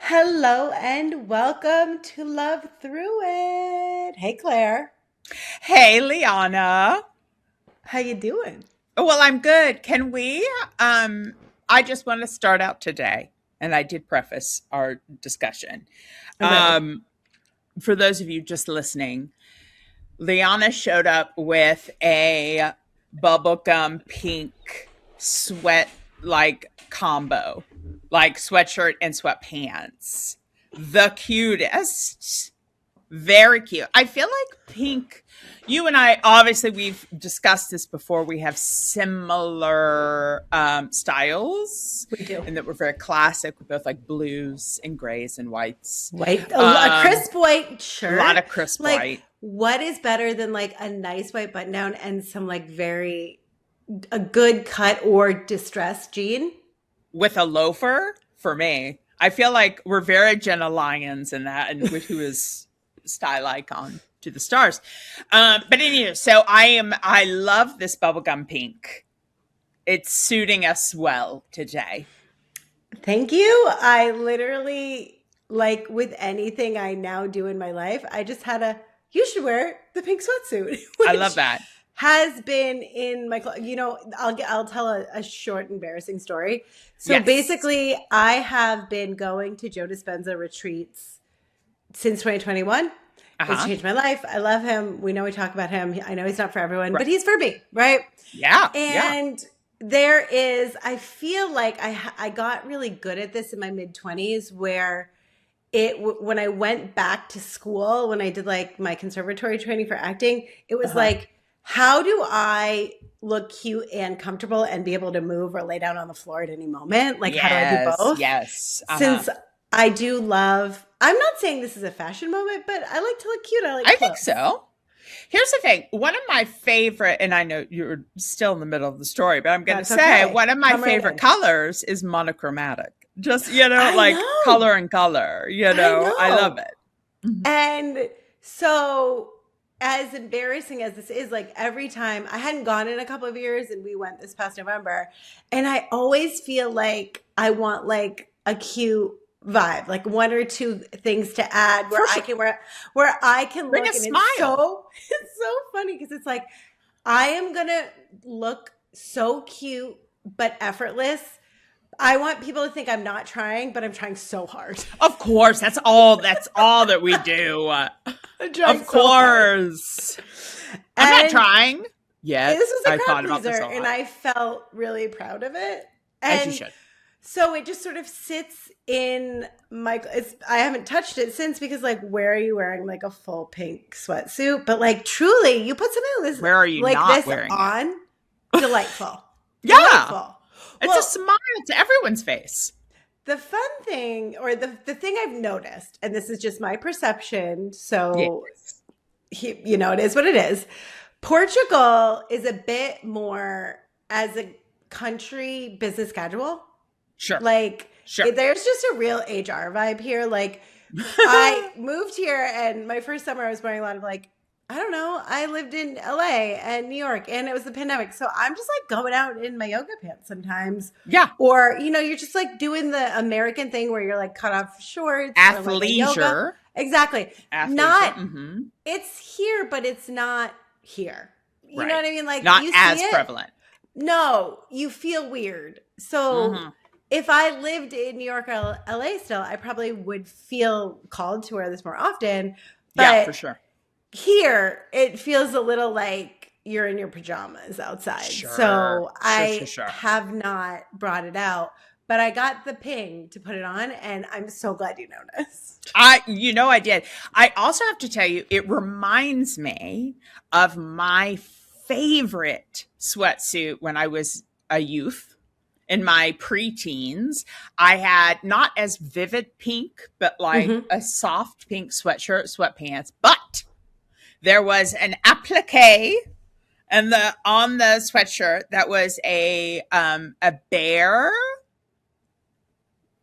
Hello and welcome to Love Through It. Hey Claire, Hey, Lianna. how you doing? Well, I'm good. I just want to start out today, and I did preface our discussion. I'm ready. Um, for those of you just listening, Liana showed up with a bubblegum pink sweat like combo, like sweatshirt and sweatpants. The cutest. Very cute. I feel like pink. You and I, obviously, we've discussed this before. We have similar styles, We do. and that we're very classic. We both like blues and grays and whites. White, a Um, crisp white a lot shirt. of crisp Like, white what is better than like a nice white button down and some like a good cut or distressed jean? with a loafer for me. I feel like we're very Jenna Lyons in that, and who is style icon to the stars. But anyway, so I love this bubblegum pink. It's suiting us well today. Thank you. I literally, like with anything I now do in my life, I just had you should wear the pink sweatsuit, I love which that. has been in my I'll tell a short embarrassing story. So Yes. basically I have been going to Joe Dispenza retreats since 2021. It's Uh-huh. changed my life. I love him. We know we talk about him. I know he's not for everyone, but he's for me, right? Yeah. Yeah. And there is, I feel like I got really good at this in my mid 20s where when I went back to school, when I did like my conservatory training for acting, it was Uh-huh. like, how do I look cute and comfortable and be able to move or lay down on the floor at any moment? Like, how do I do Yes. both? Yes. Uh-huh. Since I do love, I'm not saying this is a fashion moment, but I like to look cute. I like I think clothes. so. Here's the thing. One of my favorite, and I know you're still in the middle of the story, but I'm going to That's say okay. one of my Come right favorite in. colors is monochromatic. Just, I like know. color and color, I I love know. it. Mhm. And so, as embarrassing as this is, like every time I hadn't gone in a couple of years and we went this past November, and I always feel like I want like a cute vibe, like one or two things to add For sure. where I can Bring a look and it's smile. it's so funny because it's like I am gonna look so cute but effortless. I want people to think I'm not trying, but I'm trying so hard. Of course, that's all that we do. I'm trying Of so hard. course. I'm not And trying yet. this was a I crowd thought about this pleaser, a and lot. I felt really proud of it. As you And should. so it just sort of sits in my. I haven't touched it since because, like, where are you wearing like a full pink sweatsuit? But like, truly, you put something Where are you like not this wearing it? on, delightful, Yeah. delightful. It's a Well, smile to everyone's face. the fun thing, or the thing I've noticed, and this is just my perception, so Yes. it is what it is. Portugal is a bit more as a country business casual. Sure. Like Sure. there's just a real HR vibe here. Like I moved here and my first summer I was wearing a lot of like, I don't know, I lived in LA and New York and it was the pandemic. So I'm just like going out in my yoga pants sometimes. Yeah. Or, you're just like doing the American thing where you're like cut off shorts or like a yoga. Athleisure. Exactly. Athleisure. Not Mm-hmm. It's here, but it's not here. You know Right. what I mean? Like Not you see as it. prevalent. No, you feel weird. So Mm-hmm. if I lived in New York or LA still, I probably would feel called to wear this more often. Yeah, for But sure. here, it feels a little like you're in your pajamas outside. Sure. So I Sure. have not brought it out, but I got the ping to put it on, and I'm so glad you noticed. I did. I also have to tell you, it reminds me of my favorite sweatsuit when I was a youth. In my preteens, I had not as vivid pink, but like Mm-hmm. a soft pink sweatshirt, sweatpants. But there was an applique and on the sweatshirt that was a bear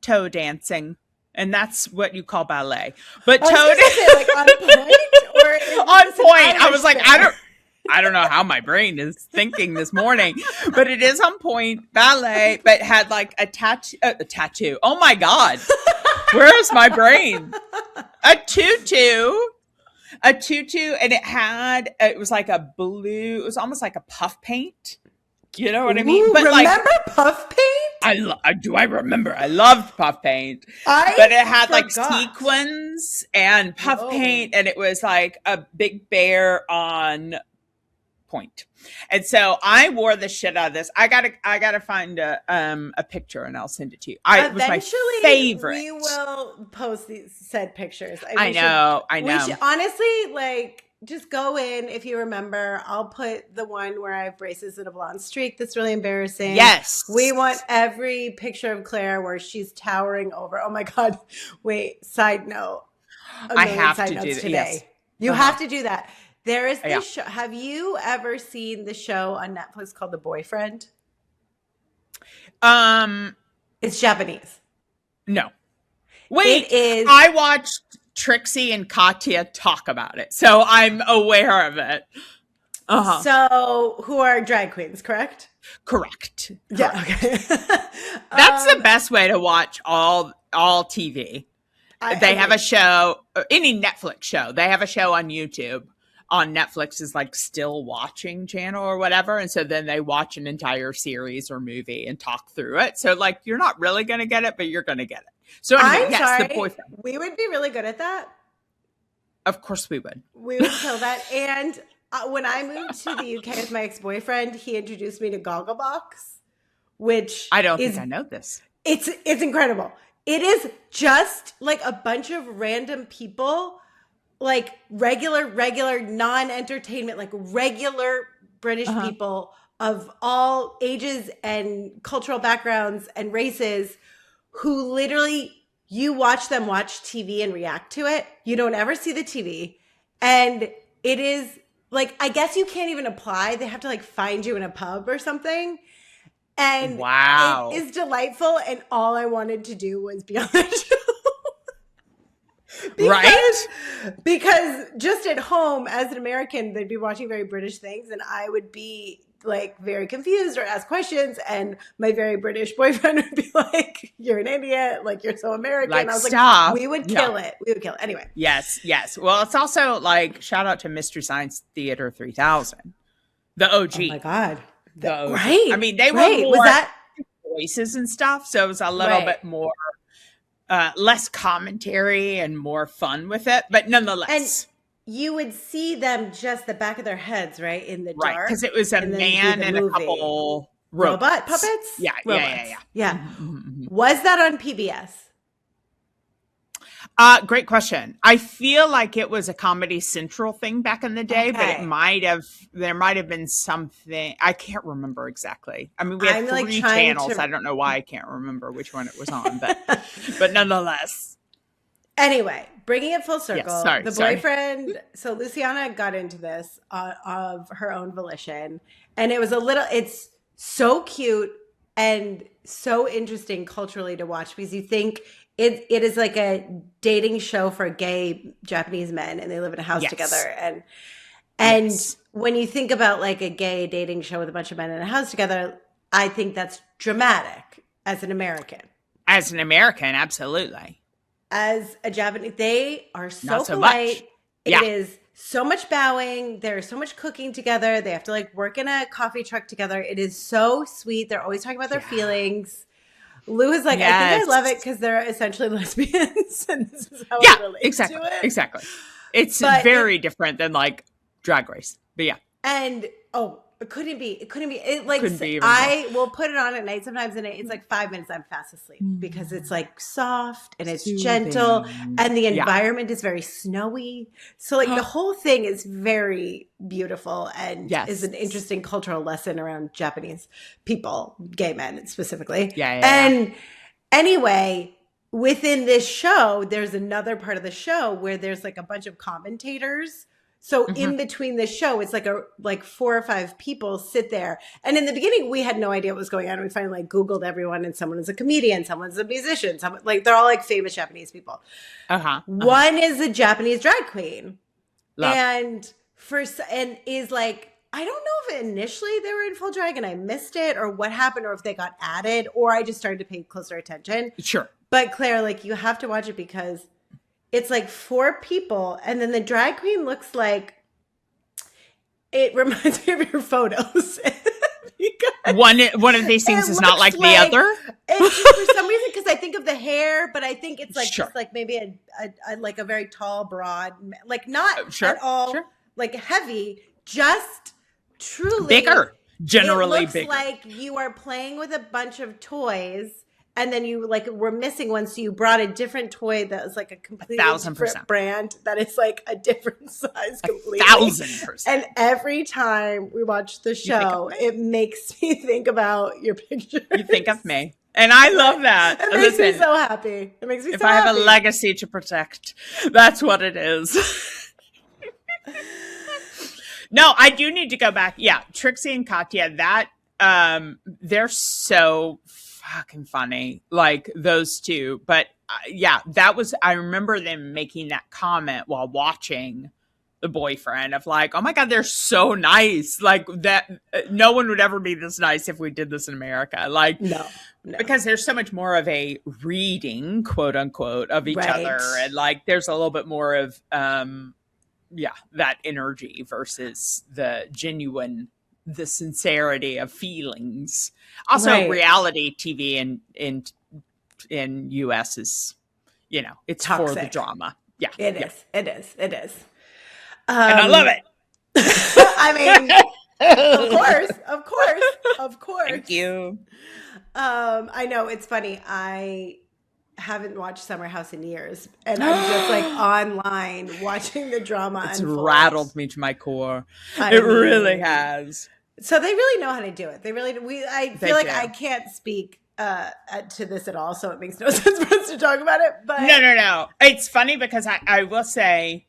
toe dancing, and that's what you call ballet. But I was toe gonna say, like on point, or is on this an point. I was Irish like, bear? I don't know how my brain is thinking this morning, but it is on point ballet, but had like a tattoo. Oh my god! Where's my brain? A tutu. A tutu, and it was like a blue, it was almost like a puff paint. You know what I mean? Ooh, But remember puff paint? do I remember? I loved puff paint, I but it had like forgot. sequins and puff Whoa. paint, and it was like a big bear on point. And so I wore the shit out of this. I gotta find a picture and I'll send it to you. It was my favorite. We will post these said pictures. I know. We should honestly like just go in if you remember. I'll put the one where I have braces and a blonde streak. That's really embarrassing. Yes. We want every picture of Claire where she's towering over. Oh my God. Wait, side note. I have to do that. Today. Yes. You have to do that. There is this show. Have you ever seen the show on Netflix called The Boyfriend? It's Japanese. No. Wait, it is. I watched Trixie and Katya talk about it, so I'm aware of it. So, who are drag queens, correct? Correct. Yeah. Okay. That's the best way to watch all TV. They have a show, any Netflix show. They have a show on YouTube. On Netflix is like still watching channel or whatever. And so then they watch an entire series or movie and talk through it. So like, you're not really going to get it, but you're going to get it. So anyway, sorry. The Boyfriend. We would be really good at that. Of course we would. We would kill that. And when I moved to the UK with my ex-boyfriend, he introduced me to Gogglebox, which I don't think I know this. It's incredible. It is just like a bunch of random people, like regular, non-entertainment, like regular British people of all ages and cultural backgrounds and races who literally, you watch them watch TV and react to it. You don't ever see the TV. And it is like, I guess you can't even apply. They have to like find you in a pub or something. And wow, it is delightful. And all I wanted to do was be on the show. Because just at home as an American, they'd be watching very British things and I would be like very confused or ask questions. And my very British boyfriend would be like, you're an idiot. Like, you're so American. Like, I was stop. like, we would kill it. We would kill it. Anyway. Yes. Well, it's also like, shout out to Mystery Science Theater 3000. The OG. Oh my God. The OG. Right. I mean, they were more was that voices and stuff. So it was a little bit more less commentary and more fun with it, but nonetheless. And you would see them just the back of their heads, right, in the dark. Because it was a man and a couple robot puppets. Yeah. Mm-hmm. Was that on PBS? Great question. I feel like it was a Comedy Central thing back in the day, but there might have been something. I can't remember exactly. I mean, we had three channels. I don't know why I can't remember which one it was on, but nonetheless. Anyway, bringing it full circle, Yes, boyfriend. So Luciana got into this of her own volition, and it was it's so cute and so interesting culturally to watch because you think it is like a dating show for gay Japanese men, and they live in a house together. And when you think about like a gay dating show with a bunch of men in a house together, I think that's dramatic as an American. As an American, absolutely. As a Japanese, they are so Not so polite. much. It is so much bowing. There's so much cooking together. They have to like work in a coffee truck together. It is so sweet. They're always talking about their feelings. Lou is like, I think I love it because they're essentially lesbians, and this is how I relate to it. Exactly. It's very different than like Drag Race, but yeah. And it couldn't be. It like couldn't be I will put it on at night sometimes, and it's like 5 minutes. I'm fast asleep because it's like soft and it's gentle, and the environment is very snowy. So like the whole thing is very beautiful and is an interesting cultural lesson around Japanese people, gay men specifically. And anyway, within this show, there's another part of the show where there's like a bunch of commentators. So in between the show, it's like 4 or 5 people sit there. And in the beginning, we had no idea what was going on. We finally like Googled everyone, and someone is a comedian, someone's a musician, they're all like famous Japanese people. One is a Japanese drag queen. And is like, I don't know if initially they were in full drag and I missed it or what happened or if they got added or I just started to pay closer attention. Sure. But Claire, like you have to watch it because it's like 4 people, and then the drag queen looks like it reminds me of your photos. Because One of these things it is not looks like the other. it's just for some reason because I think of the hair, but I think it's like Sure. just like maybe a like a very tall, broad, like not Sure. at all Sure. like heavy, just truly Bigger. Generally it looks bigger. like you are playing with a bunch of toys, and then you like were missing one, so you brought a different toy that was like a completely 1,000%. different brand that is like a different size completely. 1,000%. And every time we watch the show, it makes me think about your picture. You think of me. And I love that. It makes me so happy. It makes me if so I have happy. a legacy to protect, that's what it is. No, I do need to go back. Yeah, Trixie and Katya, that they're so fucking funny, like those two. But yeah, that was, I remember them making that comment while watching The Boyfriend of like, oh my God, they're so nice. Like that, no one would ever be this nice if we did this in America. Like, no. Because there's so much more of a reading, quote unquote, of each other. And like, there's a little bit more of, that energy versus the genuine, the sincerity of feelings. Also, reality TV in US is, it's toxic. For the drama. Yeah, it is. It is. It is. And I love it. I mean, of course. Thank you. I know it's funny. I haven't watched Summer House in years, and I'm just like online watching the drama. It's unfold. rattled me to my core. It really has. So they really know how to do it. They really. I feel like I can't speak to this at all, so it makes no sense for us to talk about it. But no. It's funny because I will say,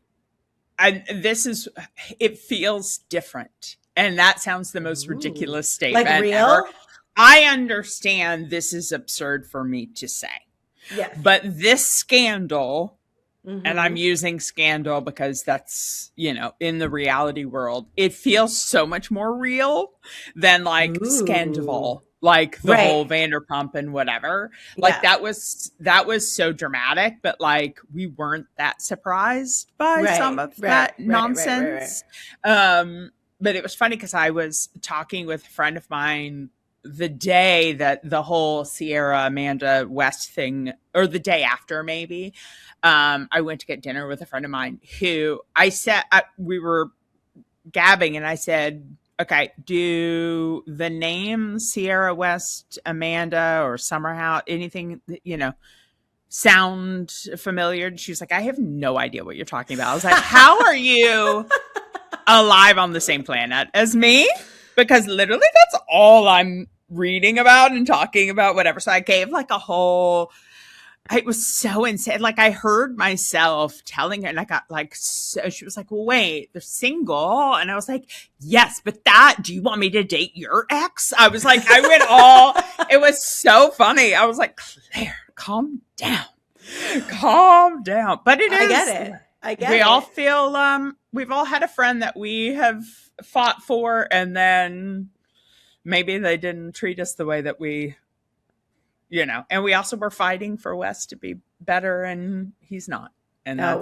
it feels different, and that sounds the most ridiculous statement like real. Ever. I understand this is absurd for me to say. Yes. But this scandal, and I'm using scandal because that's, in the reality world, it feels so much more real than like Scandal, like the whole Vanderpump and whatever. Like that was so dramatic, but like we weren't that surprised by some of that nonsense. But it was funny because I was talking with a friend of mine the day that the whole Sierra Amanda West thing, or the day after maybe, I went to get dinner with a friend of mine who I said, we were gabbing and I said, okay, do the name Sierra West, Amanda, or Summer House, anything, sound familiar? And she was like, I have no idea what you're talking about. I was like, how are you alive on the same planet as me? Because literally that's all I'm reading about and talking about, whatever. So I gave like a whole, it was so insane. Like I heard myself telling her, and I got like, so she was like, well, wait, they're single. And I was like, yes, but do you want me to date your ex? I was like, I went all, it was so funny. I was like, Claire, calm down. But it is. I get it. We all feel, we've all had a friend that we have fought for, and then maybe they didn't treat us the way that we, and we also were fighting for Wes to be better, and he's not. And I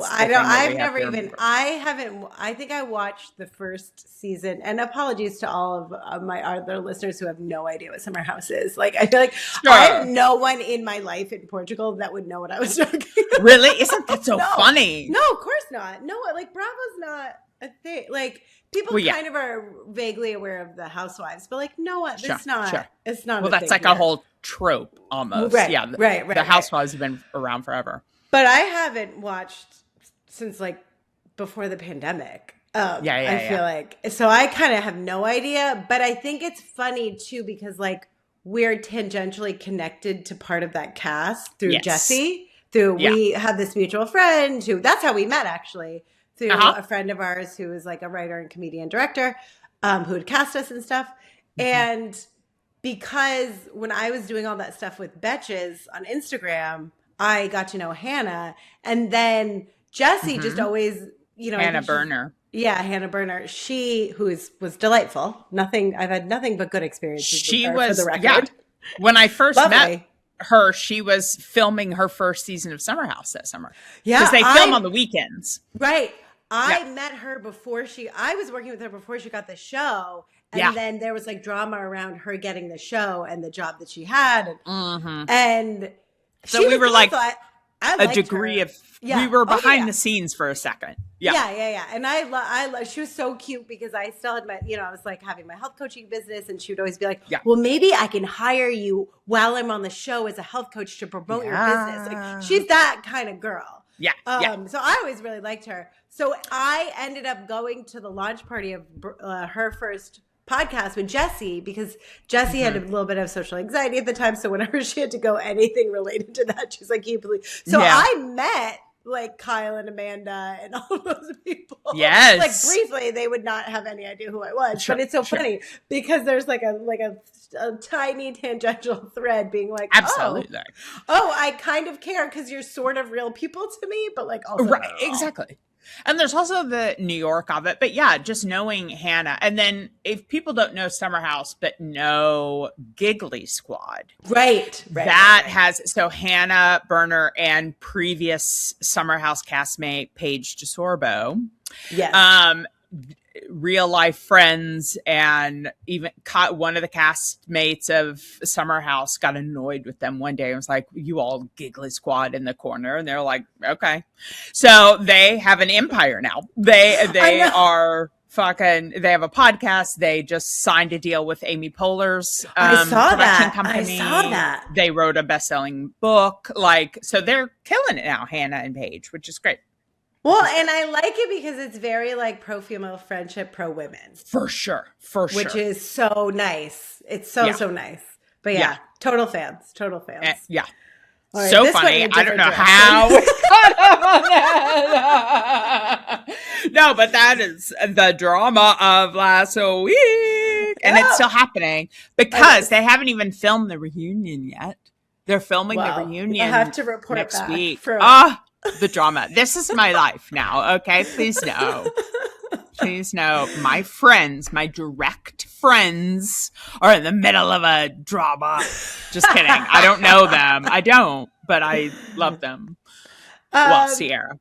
think I watched the first season, and apologies to all of my other listeners who have no idea what Summer House is. Like, I feel like I have no one in my life in Portugal that would know what I was talking about. Really? Isn't that so funny? No, of course not. No, like Bravo's not a thing. Like, people kind of are vaguely aware of the Housewives, but like, no, it's not. It's not. Well, that's like a whole trope almost. Right. The Housewives have been around forever. But I haven't watched since like before the pandemic. I feel like, so I kind of have no idea, but I think it's funny too, because like we're tangentially connected to part of that cast through Jesse, we have this mutual friend who, that's how we met actually, through a friend of ours who is like a writer and comedian director, who would cast us and stuff. And because when I was doing all that stuff with Betches on Instagram, I got to know Hannah, and then Jesse just always, Hannah Berner. Hannah Berner. She, was delightful. I've had nothing but good experiences with her, for the record. When I first met she was filming her first season of Summer House that summer. Yeah, Because they film on the weekends. Right. I Yeah. met her before I was working with her before she got the show. Yeah. And then there was like drama around her getting the show and the job that she had. Mm-hmm. And So she we was were like also, I a liked degree her. of, we Yeah. were Oh, behind yeah. the scenes for a second. Yeah. Yeah. And she was so cute because I still had I was like having my health coaching business, and she would always be like, Yeah. well, maybe I can hire you while I'm on the show as a health coach to promote your business. Like, she's that kind of girl. Yeah. So I always really liked her. So I ended up going to the launch party of her first podcast with Jessie, because Jessie had a little bit of social anxiety at the time. So whenever she had to go anything related to that, she's like, "Can you believe?" So I met like Kyle and Amanda and all those people. Yes. Like briefly, they would not have any idea who I was. But it's so funny because there's like a tiny tangential thread being like, absolutely. Oh, I kind of care because you're sort of real people to me, but like also right, exactly. And there's also the New York of it. But yeah, just knowing Hannah. And then if people don't know Summer House, but know Giggly Squad. Right. Has, so Hannah Berner and previous Summer House castmate Paige DeSorbo. Yes. Real life friends, and even one of the castmates of Summer House got annoyed with them one day and was like, "You all Giggly Squad in the corner," and they're like, "Okay." So they have an empire now. They are fucking. They have a podcast. They just signed a deal with Amy Poehler's production company. I saw that. They wrote a best-selling book. So they're killing it now, Hannah and Paige, which is great. Well, and I like it because it's very like pro-female friendship, pro-women. For sure. Which is so nice. It's so nice. But yeah, total fans. Yeah. Right, so funny. I don't know how we got up on that. No, but that is the drama of last week. And it's still happening because they haven't even filmed the reunion yet. They're filming the reunion. I have to report next back week. For the drama. This is my life now. Okay. Please know. My friends, my direct friends, are in the middle of a drama. Just kidding. I don't know them. I don't, but I love them. Sierra.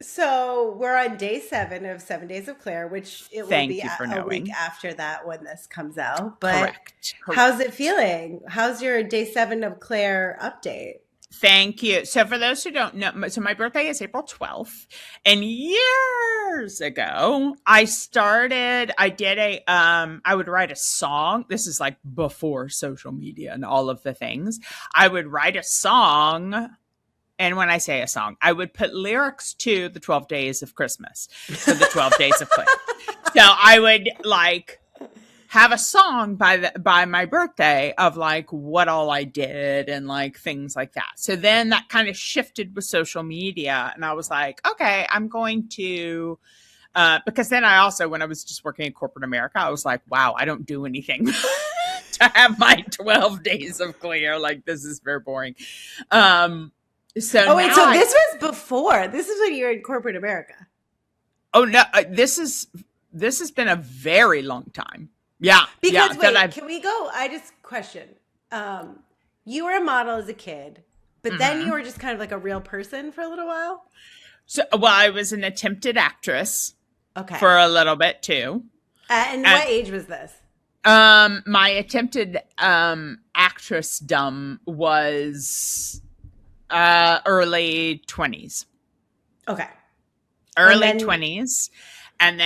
So we're on day 7 of 7 Days of Claire, which it will be a week after that when this comes out. But Correct. How's it feeling? How's your day 7 of Claire update? Thank you. So for those who don't know, so my birthday is April 12th, and years ago, I would write a song. This is like before social media and all of the things. I would write a song. And when I say a song, I would put lyrics to the 12 Days of Christmas, so the 12 Days of Claire. So I would have a song by my birthday of like what all I did and like things like that. So then that kind of shifted with social media, and I was like, okay, I'm going to because then I also, when I was just working in corporate America, I was like, wow, I don't do anything to have my 12 Days of Claire. Like, this is very boring. So this was before. This is when you were in corporate America. Oh no, this has been a very long time. Yeah. Because can we go? I just question. You were a model as a kid, but then you were just kind of like a real person for a little while. So, I was an attempted actress. Okay. For a little bit too. And what age was this? My attempted actress was early 20s. Okay. Early 20s. And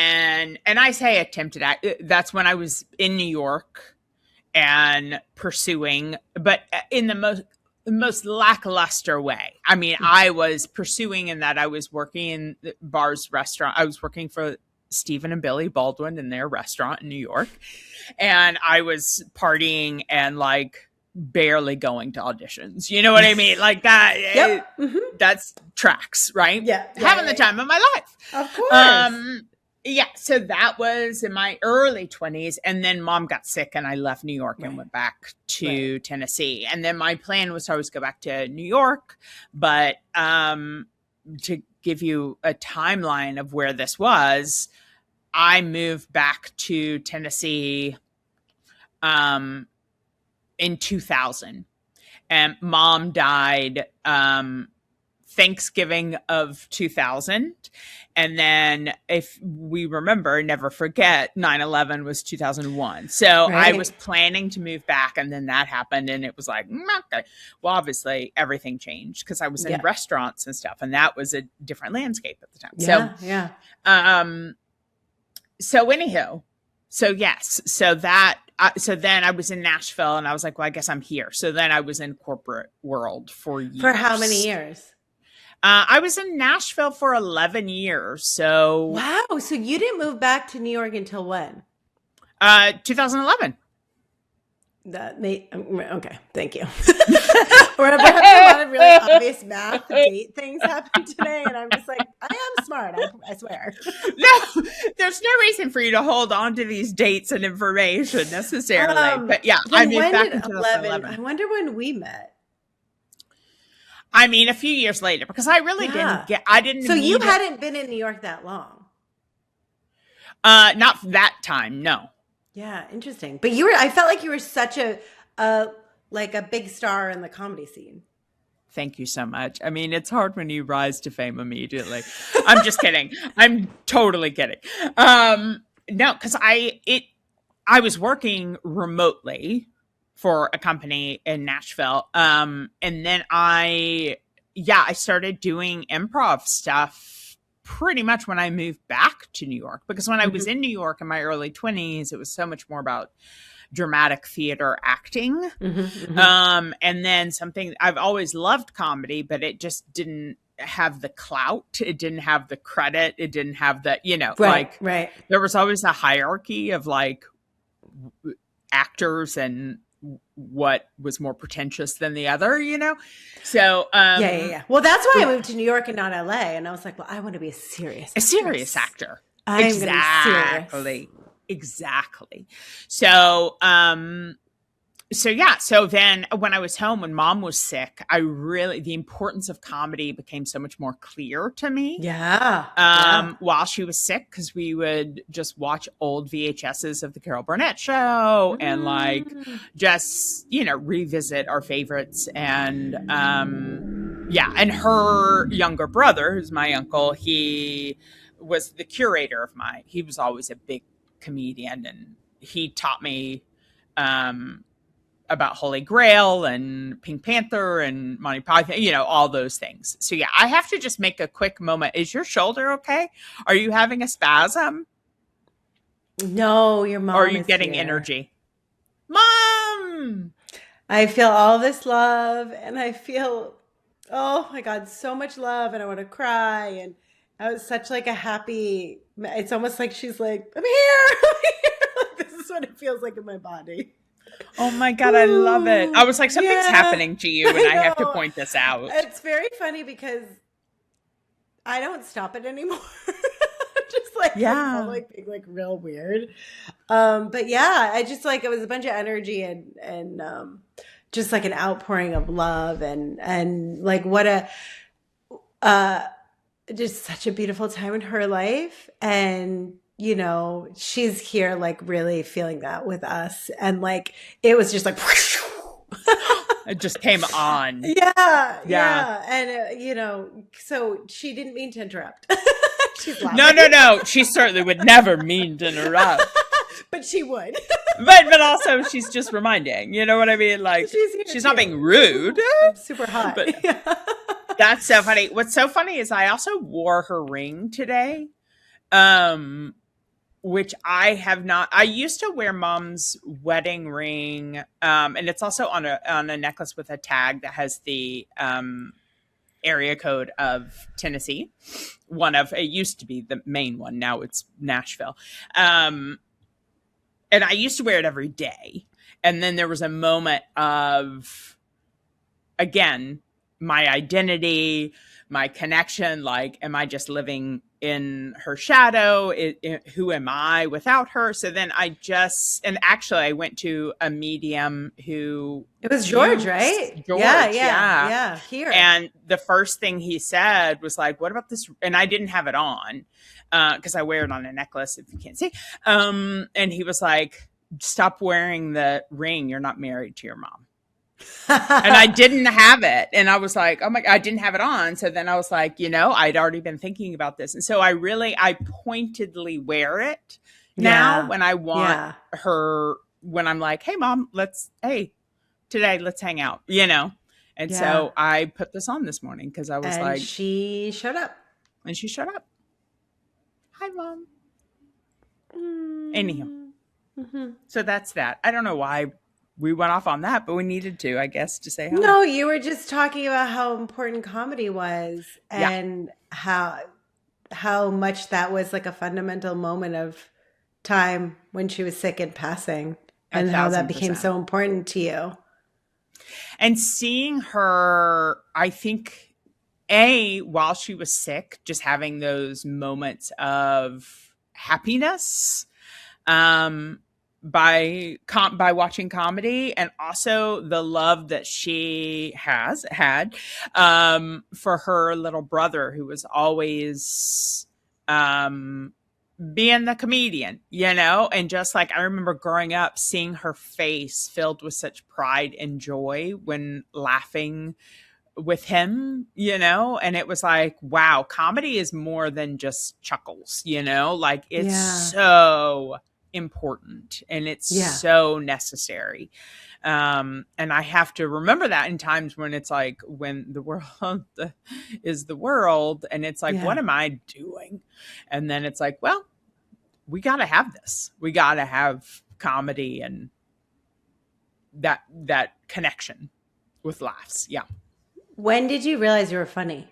I say attempted act, that's when I was in New York and pursuing, but in the most lackluster way. I mean, I was pursuing in that I was working in bars, restaurant. I was working for Stephen and Billy Baldwin in their restaurant in New York. And I was partying and like barely going to auditions. You know what I mean? Like that. Yep. That's tracks, right? Yeah. Having the time of my life. Of course. Yeah, so that was in my early 20s, and then mom got sick and I left New York and went back to Tennessee. And then my plan was to always go back to New York, but to give you a timeline of where this was, I moved back to Tennessee in 2000. and mom died Thanksgiving of 2000. And then if we remember, never forget, 9/11 was 2001. So I was Right. planning to move back, and then that happened, and it was like, okay. Well, obviously everything changed because I was in Yeah. restaurants and stuff, and that was a different landscape at the time. Yeah. Yeah. Um, so anywho, so yes, so then I was in Nashville, and I was like, well, I guess I'm here. So then I was in corporate world for For how many years. years? I was in Nashville for 11 years. So, Wow. So you didn't move back to New York until when? 2011. That may okay. Thank you. We're having a lot of really obvious math date things happen today, and I'm just like, I am smart. I swear. No, there's no reason for you to hold on to these dates and information necessarily. But yeah, I Then moved when back did in 11? 2011. I wonder when we met. I mean, a few years later, because I really I didn't So you meet hadn't been in New York that long. not that time, no. Yeah, interesting. But I felt like you were such a like a big star in the comedy scene. Thank you so much. I mean, it's hard when you rise to fame immediately. I'm just kidding. I'm totally kidding. No, because I was working remotely for a company in Nashville. And then I started doing improv stuff pretty much when I moved back to New York, because when I was in New York in my early 20s, it was so much more about dramatic theater acting. And then something, I've always loved comedy, but it just didn't have the clout. It didn't have the credit. It didn't have the, Right. there was always a hierarchy of like actors and what was more pretentious than the other, So Yeah. Well, that's why I moved to New York and not LA. And I was like, well, I want to be a serious actor. I'm Exactly. Exactly. So so then when I was home, when mom was sick, the importance of comedy became so much more clear to me. Yeah. While she was sick, because we would just watch old VHSs of the Carol Burnett show and like just, revisit our favorites. And and her younger brother, who's my uncle, he was the curator of he was always a big comedian, and he taught me about Holy Grail and Pink Panther and Monty Python, all those things. So yeah, I have to just make a quick moment. Is your shoulder okay? Are you having a spasm? No, your mom. Or are you is getting here. energy? Mom! I feel all this love, and I feel, oh my God, so much love, and I want to cry. And I was such like a happy, it's almost like she's like, I'm here. I'm here. Like, this is what it feels like in my body. Oh my God, I love it. I was like, something's happening to you, and I have to point this out. It's very funny because I don't stop it anymore. Just like, like being like real weird. But yeah, I just like, it was a bunch of energy and just like an outpouring of love and like what just such a beautiful time in her life. And she's here like really feeling that with us. And like, it was just like, it just came on. Yeah. And, so she didn't mean to interrupt. She's laughing. No. She certainly would never mean to interrupt. But she would. but also she's just reminding, you know what I mean? Like she's not being rude. I'm super hot. But that's so funny. What's so funny is I also wore her ring today. Which I have not. I used to wear mom's wedding ring, and it's also on a necklace with a tag that has the area code of Tennessee. It used to be the main one. Now it's Nashville. And I used to wear it every day. And then there was a moment of, again, my identity, my connection. Like, am I just living in her shadow? Who am I without her? So then and actually I went to a medium who... It was George, right? George, yeah. Here. And the first thing he said was like, what about this? And I didn't have it on because I wear it on a necklace, if you can't see. And he was like, stop wearing the ring. You're not married to your mom. And I didn't have it. And I was like, oh my, I didn't have it on. So then I was like, I'd already been thinking about this. And so I pointedly wear it now Yeah. when I want Yeah. her, when I'm like, hey, mom, hey, today, let's hang out, And Yeah. so I put this on this morning because I was And like, she showed up. and she showed up. Hi, mom. Anyhow, Mm-hmm. so that's that. I don't know why we went off on that, but we needed to, I guess, to say hi. No, you were just talking about how important comedy was Yeah, and how much that was like a fundamental moment of time when she was sick and passing a and how that thousand became percent. so important to you. And seeing her, I think, while she was sick, just having those moments of happiness, um, by watching comedy, and also the love that she has had, for her little brother, who was always, being the comedian, and just like I remember growing up seeing her face filled with such pride and joy when laughing with him, and it was like, wow, comedy is more than just chuckles, like it's Yeah. so important and it's Yeah. so necessary. And I have to remember that in times when it's like, when the world is the world, and it's like, what Yeah. am I doing? And then it's like, well, we got to have this. We got to have comedy and that connection with laughs. Yeah. When did you realize you were funny?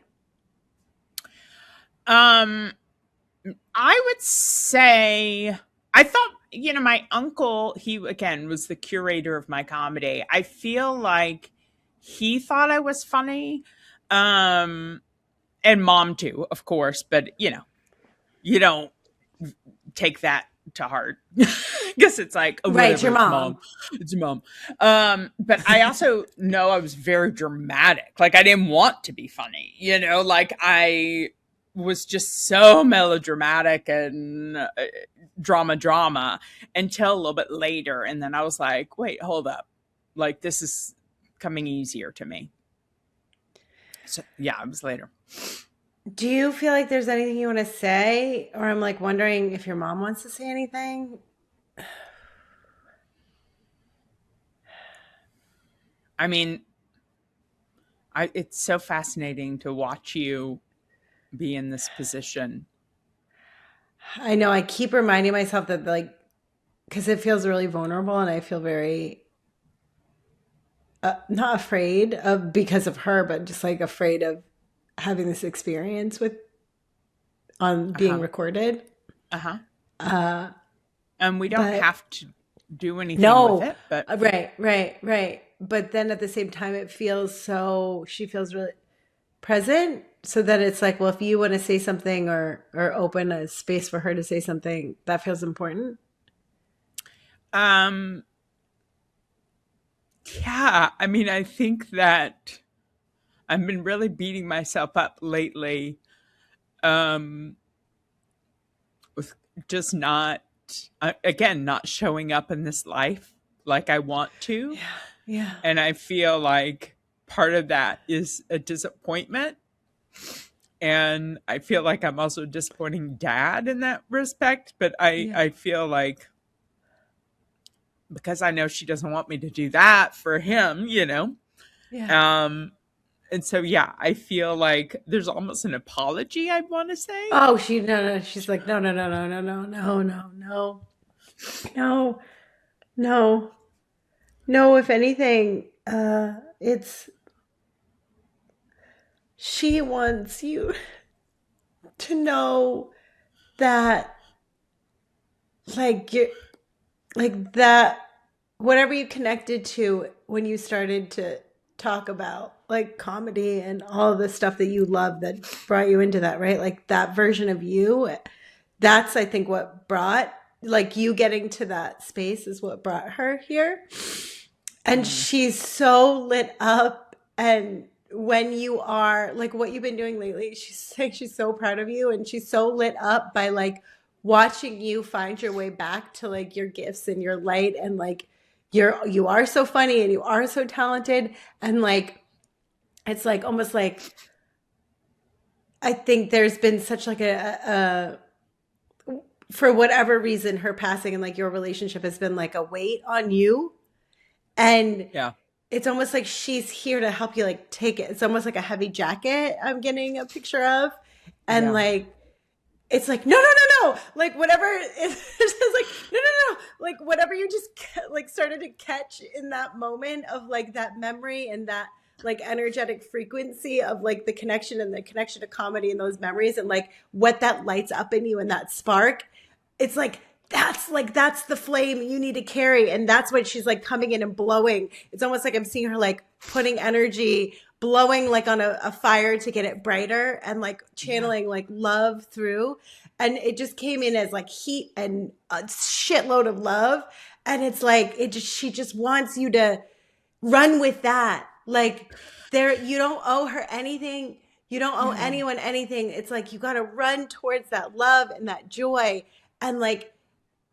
Um, I would say I thought, my uncle, he again was the curator of my comedy. I feel like he thought I was funny. Um, and mom too, of course, but you don't take that to heart. Guess it's like, oh, Right, whatever, your it's mom. mom. It's mom. But I also know I was very dramatic. Like I didn't want to be funny, like I was just so melodramatic and drama until a little bit later. And then I was like, wait, hold up. Like this is coming easier to me. So yeah, it was later. Do you feel like there's anything you want to say? Or I'm like wondering if your mom wants to say anything. I mean, it's so fascinating to watch you be in this position. I know I keep reminding myself that, like, because it feels really vulnerable and I feel very not afraid of because of her, but just like afraid of having this experience with on being Uh-huh. recorded. Uh-huh. Uh, And we don't but have to do anything with no, it, but right. But then at the same time, it feels so, she feels really present. So then it's like, well, if you want to say something or open a space for her to say something, that feels important. um yeah, I mean, I think that I've been really beating myself up lately, um with just not, again, not showing up in this life like I want to. Yeah, yeah, And I feel like part of that is a disappointment. And I feel like I'm also disappointing dad in that respect. But I, yeah, I feel like because I know she doesn't want me to do that for him, yeah. Um, and so, yeah, I feel like there's almost an apology I want to say. Oh, she no. She's like no. No, no, no. If anything, it's she wants you to know that, like you're like that, whatever you connected to when you started to talk about like comedy and all the stuff that you love that brought you into that, right? Like that version of you, that's I think what brought, like you getting to that space is what brought her here. And Mm. she's so lit up. And when you are like what you've been doing lately, she's like, she's so proud of you. And she's so lit up by like watching you find your way back to like your gifts and your light and like you are so funny and you are so talented. And like, it's like almost like, I think there's been such like for whatever reason, her passing and like your relationship has been like a weight on you. And Yeah. it's almost like she's here to help you like take it. It's almost like a heavy jacket I'm getting a picture of. And Yeah. like, it's like, no, no, no, no. Like whatever, it's just like, no, no, no. Like whatever you just like started to catch in that moment of like that memory and that like energetic frequency of like the connection and the connection to comedy and those memories and like what that lights up in you and that spark. It's like that's the flame you need to carry, and that's what she's like coming in and blowing. It's almost like I'm seeing her like putting energy, blowing like on a fire to get it brighter, and like channeling like love through. And it just came in as like heat and a shitload of love. And it's like she just wants you to run with that. Like you don't owe her anything. You don't owe anyone anything. It's like you got to run towards that love and that joy. And like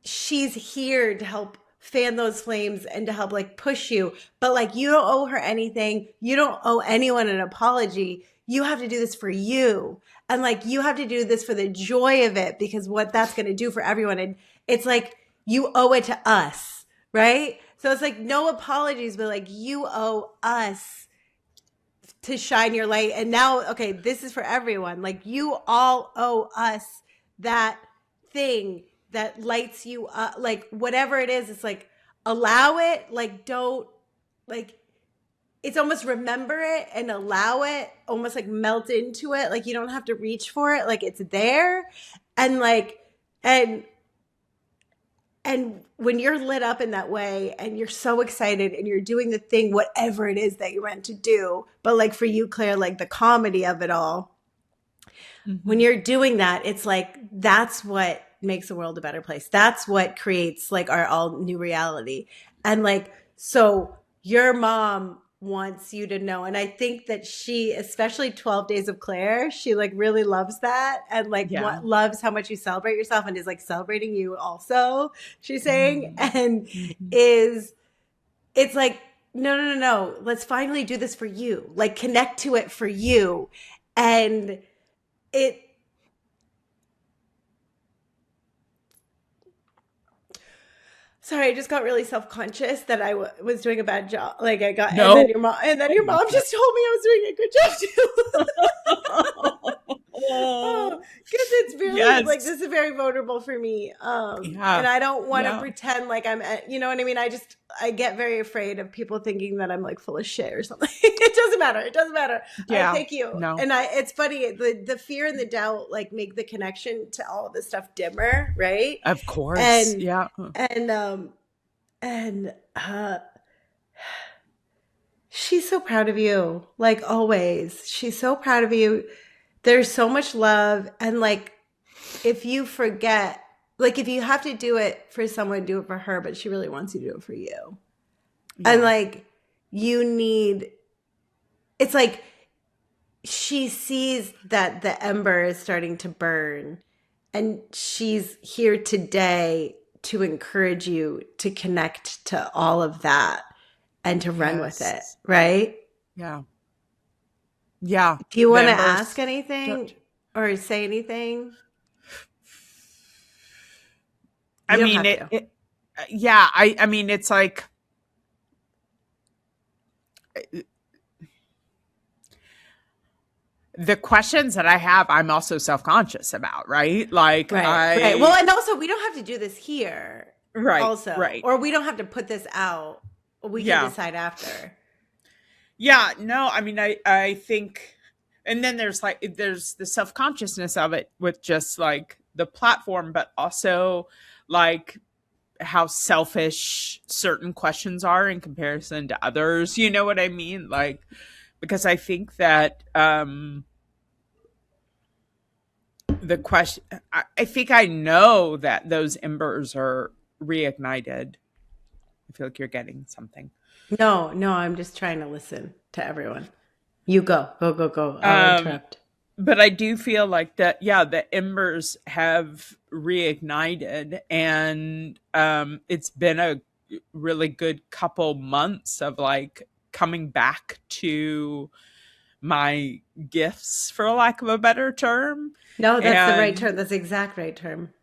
she's here to help fan those flames and to help like push you. But like you don't owe her anything. You don't owe anyone an apology. You have to do this for you. And like you have to do this for the joy of it, because what that's going to do for everyone. And it's like you owe it to us, right? So it's like no apologies, but like you owe us to shine your light. And now, okay, this is for everyone. Like you all owe us that thing that lights you up, like whatever it is. It's like allow it, like don't, like it's almost remember it and allow it, almost like melt into it. Like you don't have to reach for it, like it's there. And like and when you're lit up in that way and you're so excited and you're doing the thing, whatever it is that you're meant to do, but like for you, Claire, like the comedy of it all, when you're doing that, it's like that's what makes the world a better place. That's what creates like our all new reality. And like, so your mom wants you to know, and I think that she, especially 12 Days of Claire, she like really loves that, and like loves how much you celebrate yourself and is like celebrating you also, she's saying. And it's like, no, no, no, no, let's finally do this for you, like connect to it for you. And it, sorry, I just got really self-conscious that I was doing a bad job. Like I got, No. and then your mom just told me I was doing a good job too. Because it's very like this is very vulnerable for me. And I don't want to pretend like I'm, you know what I mean? I get very afraid of people thinking that I'm like full of shit or something. It doesn't matter. It doesn't matter. Yeah. Thank you. No. And it's funny, the fear and the doubt like make the connection to all of this stuff dimmer, right? Of course. And she's so proud of you, like always. She's so proud of you. There's so much love. And like, if you forget, like if you have to do it for someone, do it for her, but she really wants you to do it for you. Yeah. And like, it's like she sees that the ember is starting to burn, and she's here today to encourage you to connect to all of that and to run with it. Right? Yeah. Yeah. Do you want to ask anything or say anything? I mean, I mean, it's like, the questions that I have, I'm also self-conscious about, right? Like, right. Well, and also we don't have to do this here. Right. Also. Right. Or we don't have to put this out. We can decide after. Yeah. No, I mean, I think, and then there's the self-consciousness of it with just like the platform, but also like how selfish certain questions are in comparison to others. You know what I mean? Like, because I think that the question, I think I know that those embers are reignited. I feel like you're getting something. No, I'm just trying to listen to everyone. You go. I'll interrupt. But I do feel like that, the embers have reignited, and it's been really good couple months of like coming back to my gifts, for lack of a better term. No, that's the right and term. That's the exact right term.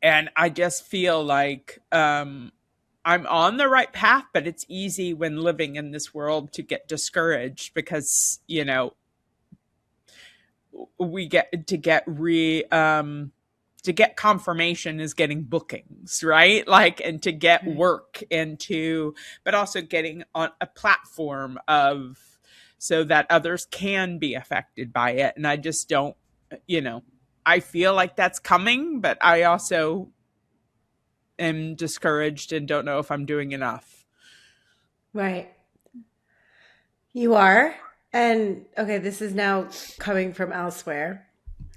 and I just feel like I'm on the right path, but it's easy when living in this world to get discouraged because, we get to get confirmation is getting bookings, right? Like, and to get Right. work into, but also getting on a platform of, so that others can be affected by it. And I just don't, you know, I feel like that's coming, but I also am discouraged and don't know if I'm doing enough. Right. You are. And okay, this is now coming from elsewhere.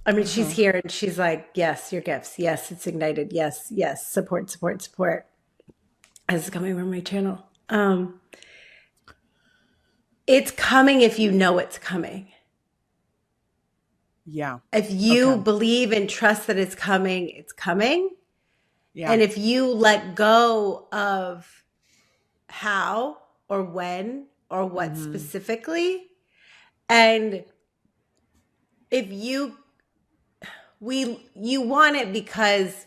I mean, she's Uh-huh. here and she's like, yes, your gifts. Yes, it's ignited. Yes, yes, support, support, support. This is coming from my channel. It's coming if you know it's coming. Yeah. If you Okay. believe and trust that it's coming, it's coming. Yeah. And if you let go of how or when or what Mm-hmm. specifically, and if you you want it because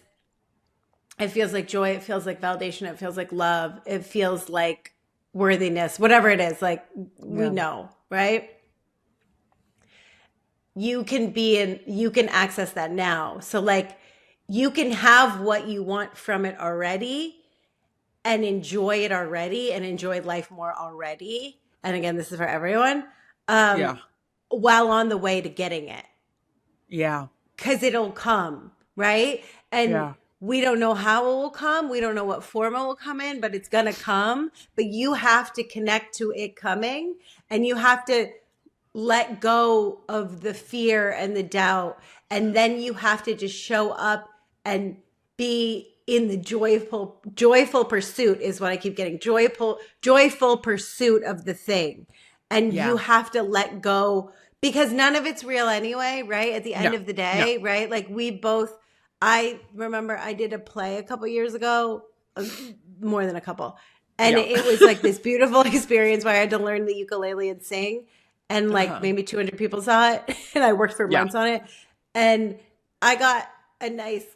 it feels like joy, it feels like validation, it feels like love, it feels like worthiness, whatever it is, like we Yeah. know, right? You can be in, you can access that now. So like you can have what you want from it already and enjoy it already and enjoy life more already. And again, this is for everyone. Yeah. While on the way to getting it, Yeah. because it'll come, right? And Yeah. we don't know how it will come. We don't know what form it will come in, but it's going to come. But you have to connect to it coming, and you have to let go of the fear and the doubt. And then you have to just show up and be in the joyful pursuit is what I keep getting. Joyful pursuit of the thing. And you Yeah. have to let go because none of it's real anyway, right? At the No. end of the No. day, right? Like we both, I remember I did a play a couple years ago, more than a couple. And Yeah. it was like this beautiful experience where I had to learn the ukulele and sing. And like Uh-huh. maybe 200 people saw it. And I worked for Yeah. months on it. And I got a nice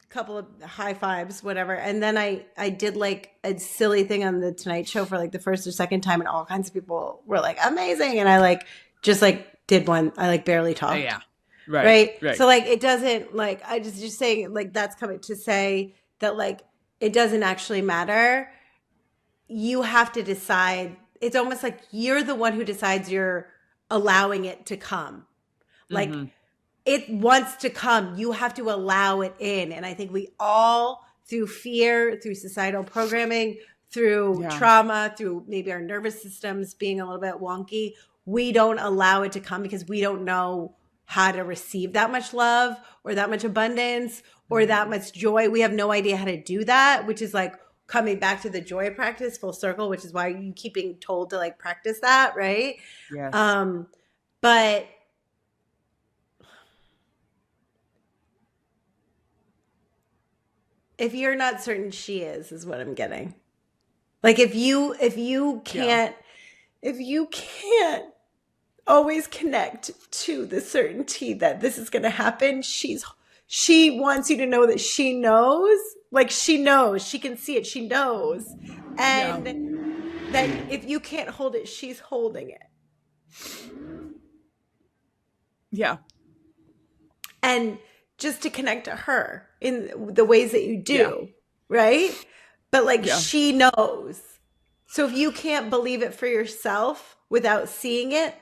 couple of high fives, whatever. And then I did like a silly thing on the Tonight Show for like the first or second time, and all kinds of people were like, amazing. And I like just like did one. I like barely talked. Yeah. Right. Right. Right. So like it doesn't like I just saying like that's coming to say that like it doesn't actually matter. You have to decide. It's almost like you're the one who decides you're allowing it to come. Like Mm-hmm. it wants to come. You have to allow it in. And I think we all, through fear, through societal programming, through Yeah. trauma, through maybe our nervous systems being a little bit wonky, we don't allow it to come because we don't know how to receive that much love or that much abundance or that Mm-hmm. much joy. We have no idea how to do that, which is like coming back to the joy practice full circle, which is why you keep being told to like practice that, right? Yes. Um, but if you're not certain she is what I'm getting. Like Yeah. if you can't always connect to the certainty that this is going to happen, she wants you to know that she knows, like she knows, she can see it, she knows. Yeah. And that if you can't hold it, she's holding it. Yeah. And just to connect to her in the ways that you Yeah. do, right? But like Yeah. she knows. So if you can't believe it for yourself without seeing it,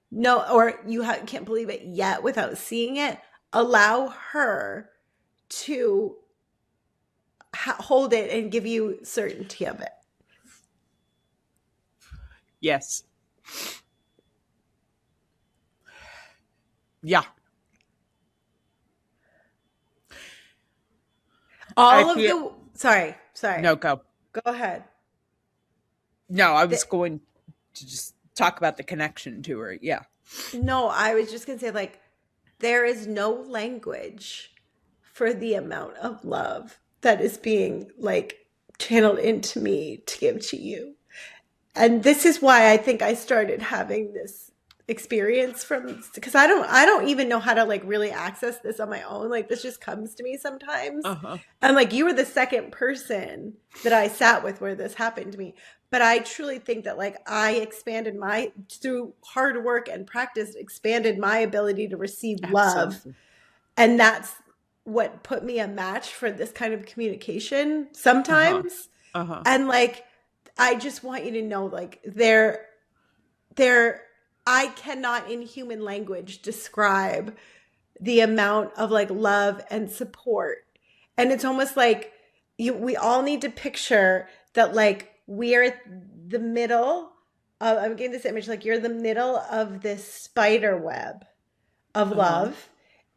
no, or you can't believe it yet without seeing it, allow her to hold it and give you certainty of it. Yes. Yeah. I All of feel the, sorry, no go. go ahead. No, I The, was going to just talk about the connection to her. Yeah. no, I was just going to say, like, there is no language for the amount of love that is being like channeled into me to give to you. And this is why I think I started having this experience from, because I don't even know how to like really access this on my own. Like this just comes to me sometimes. Uh-huh. And like you were the second person that I sat with where this happened to me. But I truly think that like I expanded my, through hard work and practice, expanded my ability to receive love. Absolutely. And that's what put me a match for this kind of communication Uh-huh. sometimes. Uh-huh. And like I just want you to know, like, there, I cannot in human language describe the amount of like love and support. And it's almost like we all need to picture that, like, we are at the middle of, I'm getting this image, like, you're the middle of this spider web of Uh-huh. love.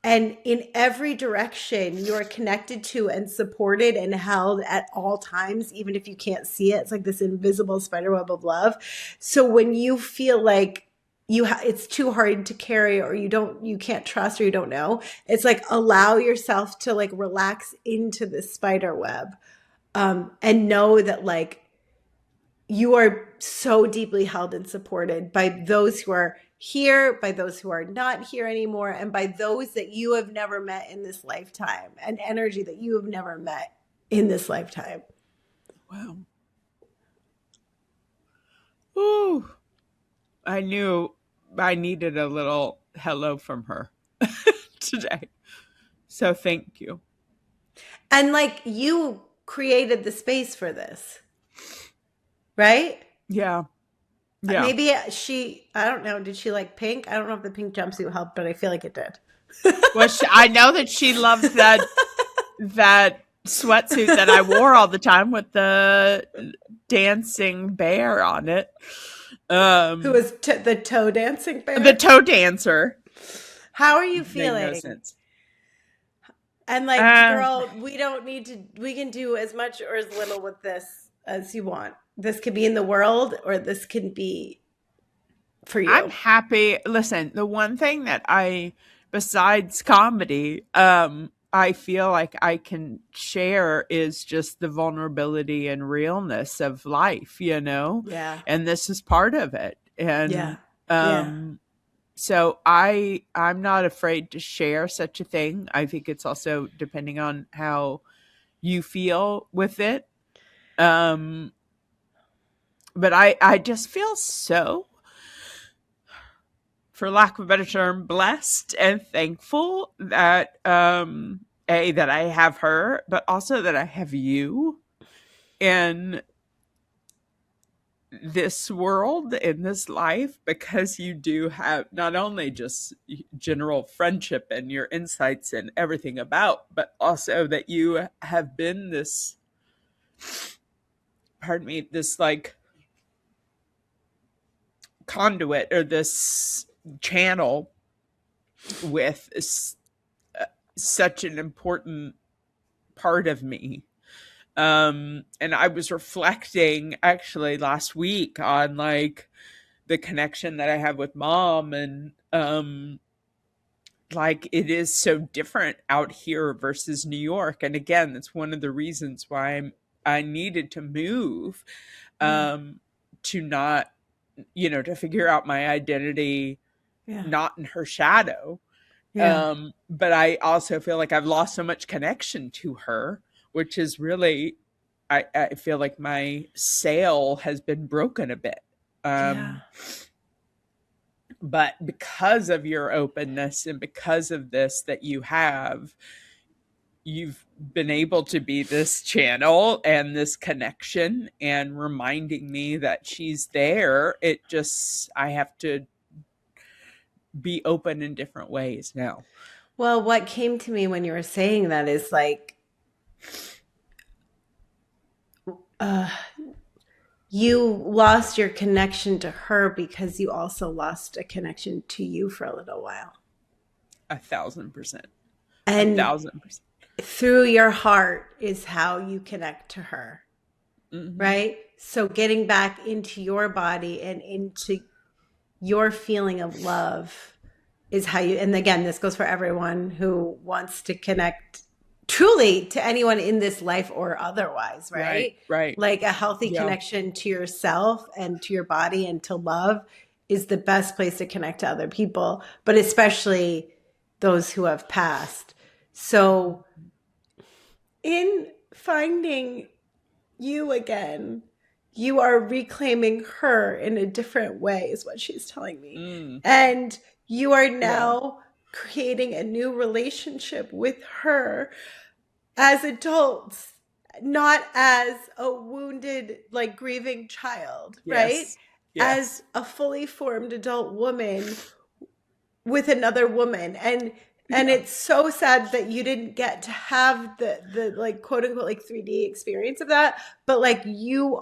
And in every direction, you're connected to and supported and held at all times, even if you can't see it. It's like this invisible spiderweb of love. So when you feel like it's too hard to carry, or you can't trust, or you don't know, it's like allow yourself to like relax into this spider web, and know that like you are so deeply held and supported by those who are here, by those who are not here anymore, and by those that you have never met in this lifetime, and energy that you have never met in this lifetime. Wow. Ooh. I knew I needed a little hello from her today. So thank you. And like you created the space for this, right? Yeah. Yeah. Maybe I don't know, did she like pink? I don't know if the pink jumpsuit helped, but I feel like it did. Well, I know that she loved that sweatsuit that I wore all the time with the dancing bear on it. Who was the toe dancing bear? The toe dancer. How are you Made no feeling? sense. And like, Uh, girl, we can do as much or as little with this as you want. This could be in the world, or this can be for I'm you. happy. Listen, the one thing that besides comedy, I feel like I can share is just the vulnerability and realness of life, Yeah. and this is part of it. Yeah. And Yeah. so I'm not afraid to share such a thing. I think it's also depending on how you feel with it. Um, but I just feel so, for lack of a better term, blessed and thankful that that I have her, but also that I have you in this world, in this life, because you do have not only just general friendship and your insights and everything about, but also that you have been this, pardon me, this like conduit, or this channel with such an important part of me. And I was reflecting actually last week on like the connection that I have with mom, and like it is so different out here versus New York. And again, that's one of the reasons why I needed to move, Yeah. um to not, to figure out my identity Yeah. not in her shadow. Yeah. But I also feel like I've lost so much connection to her, which is really, I feel like my sail has been broken a bit. Yeah. But because of your openness and because of this that you've been able to be this channel and this connection and reminding me that she's there. I have to be open in different ways now. Well, what came to me when you were saying that is like, uh, you lost your connection to her because you also lost a connection to you for a little while. 1,000%. a And thousand percent. through your heart is how you connect to her, Mm-hmm. right? So getting back into your body and into your feeling of love is how you, and again, this goes for everyone who wants to connect truly to anyone in this life or otherwise, Right, right? right. Like a healthy Yeah. connection to yourself and to your body and to love is the best place to connect to other people, but especially those who have passed. So, in finding you again, you are reclaiming her in a different way, is what she's telling me. Mm, And you are yeah. now creating a new relationship with her as adults, not as a wounded, like grieving child, right? Yes. As Yes. a fully formed adult woman with another woman. And Yeah. it's so sad that you didn't get to have the like quote unquote like 3D experience of that, but like you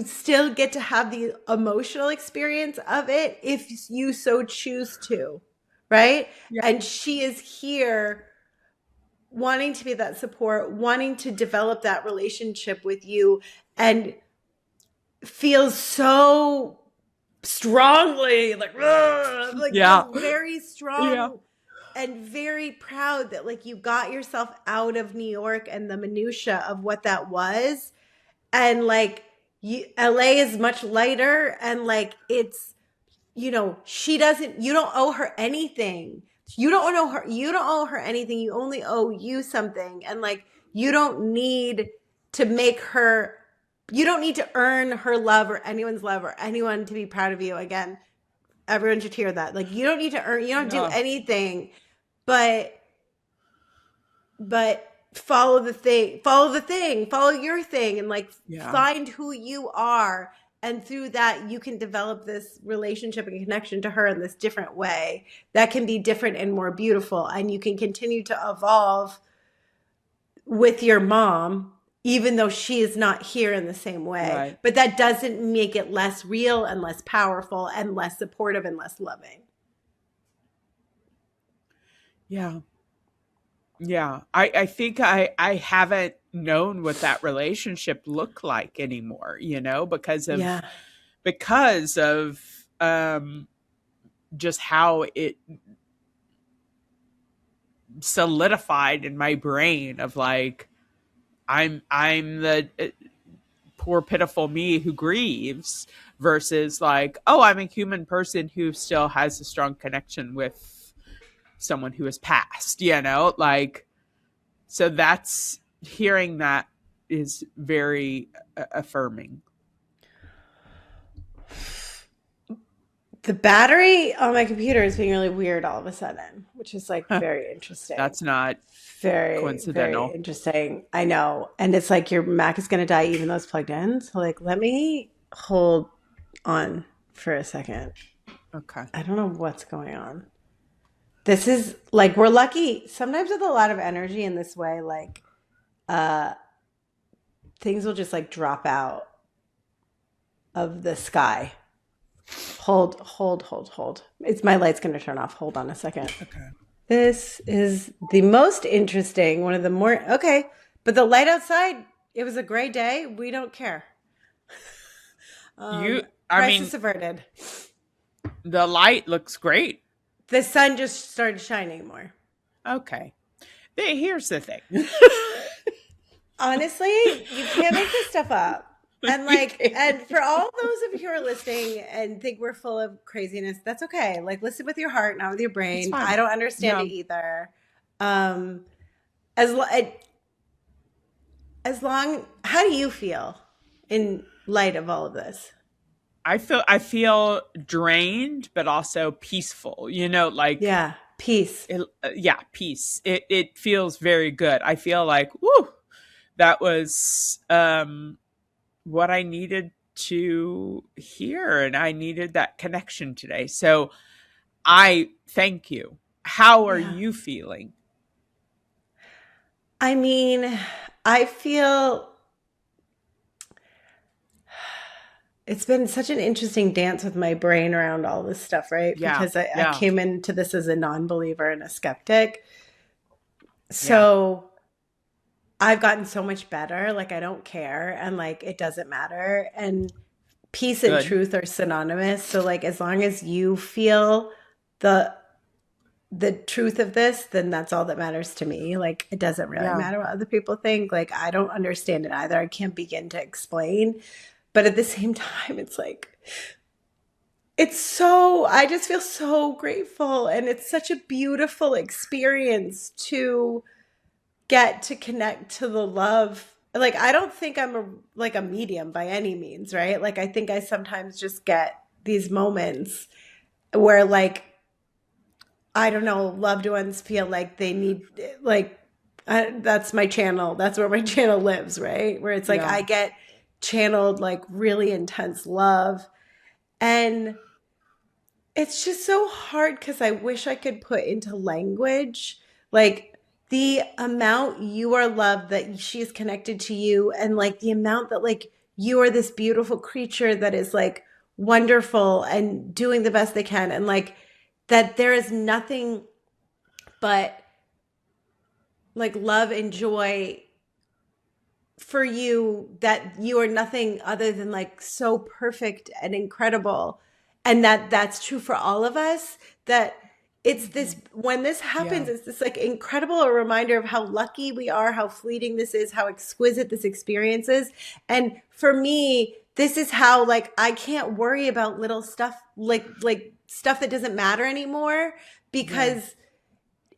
still get to have the emotional experience of it if you so choose to, right? Yeah. And she is here wanting to be that support, wanting to develop that relationship with you, and feels so strongly like Yeah. just very Yeah. strong and very proud that like you got yourself out of New York and the minutia of what that was, and like LA is much lighter, and like it's, she doesn't, you don't owe her anything. You don't owe her anything. You only owe you something. And like, you don't need to make her, you don't need to earn her love or anyone's love or anyone to be proud of you. Again, everyone should hear that. Like, you don't need to earn, you don't do Yeah. anything, but, but follow your thing, and like Yeah. find who you are, and through that you can develop this relationship and connection to her in this different way that can be different and more beautiful, and you can continue to evolve with your mom even though she is not here in the same way, Right. but that doesn't make it less real and less powerful and less supportive and less loving. Yeah. Yeah. I think I haven't known what that relationship looked like anymore, Yeah. because of just how it solidified in my brain of like I'm the poor pitiful me who grieves versus like, oh, I'm a human person who still has a strong connection with someone who has passed, like, so that's hearing that is very affirming. The battery on my computer is being really weird all of a sudden, which is like very interesting. That's not Very, very coincidental. interesting. I know. And it's like your Mac is going to die even though it's plugged in. So, like, let me hold on for a second. Okay. I don't know what's going on. This is like, we're lucky sometimes with a lot of energy in this way, like, uh, things will just like drop out of the sky. Hold. It's my light's going to turn off. Hold on a second. Okay. This is the most interesting, one of the more, okay, but the light outside, it was a gray day. We don't care. I Crisis mean, averted. the light looks great. The sun just started shining more. Okay. Here's the thing. Honestly, you can't make this stuff up. And like, and for all those of you who are listening and think we're full of craziness, that's okay. Like, listen with your heart, not with your brain. I don't understand it either. As long, how do you feel in light of all of this? I feel drained, but also peaceful. Like Yeah, peace. Peace. It feels very good. I feel like, woo, that was what I needed to hear, and I needed that connection today. So I thank you. How are you feeling? I mean, I feel it's been such an interesting dance with my brain around all this stuff, right? Yeah. Because I Yeah. came into this as a non-believer and a skeptic. So I've gotten so much better. Like, I don't care. And like, it doesn't matter. And peace and Good. truth are synonymous. So like, as long as you feel the the truth of this, then that's all that matters to me. Like, it doesn't really Yeah. matter what other people think. Like, I don't understand it either. I can't begin to explain. But at the same time, it's like, it's so, I just feel so grateful. And it's such a beautiful experience to get to connect to the love. Like, I don't think I'm like a medium by any means, right? Like, I think I sometimes just get these moments where, like, I don't know, loved ones feel like they need, like, that's my channel. That's where my channel lives, right? Where it's like Yeah. I get channeled like really intense love. And it's just so hard because I wish I could put into language like the amount you are loved, that she is connected to you, and like the amount that like you are this beautiful creature that is like wonderful and doing the best they can. And like that there is nothing but like love and joy for you, that you are nothing other than like so perfect and incredible, and that that's true for all of us. That it's this, when this happens, Yeah. it's this like incredible reminder of how lucky we are, how fleeting this is, how exquisite this experience is. And for me, this is how like I can't worry about little stuff, like stuff that doesn't matter anymore, Yeah. because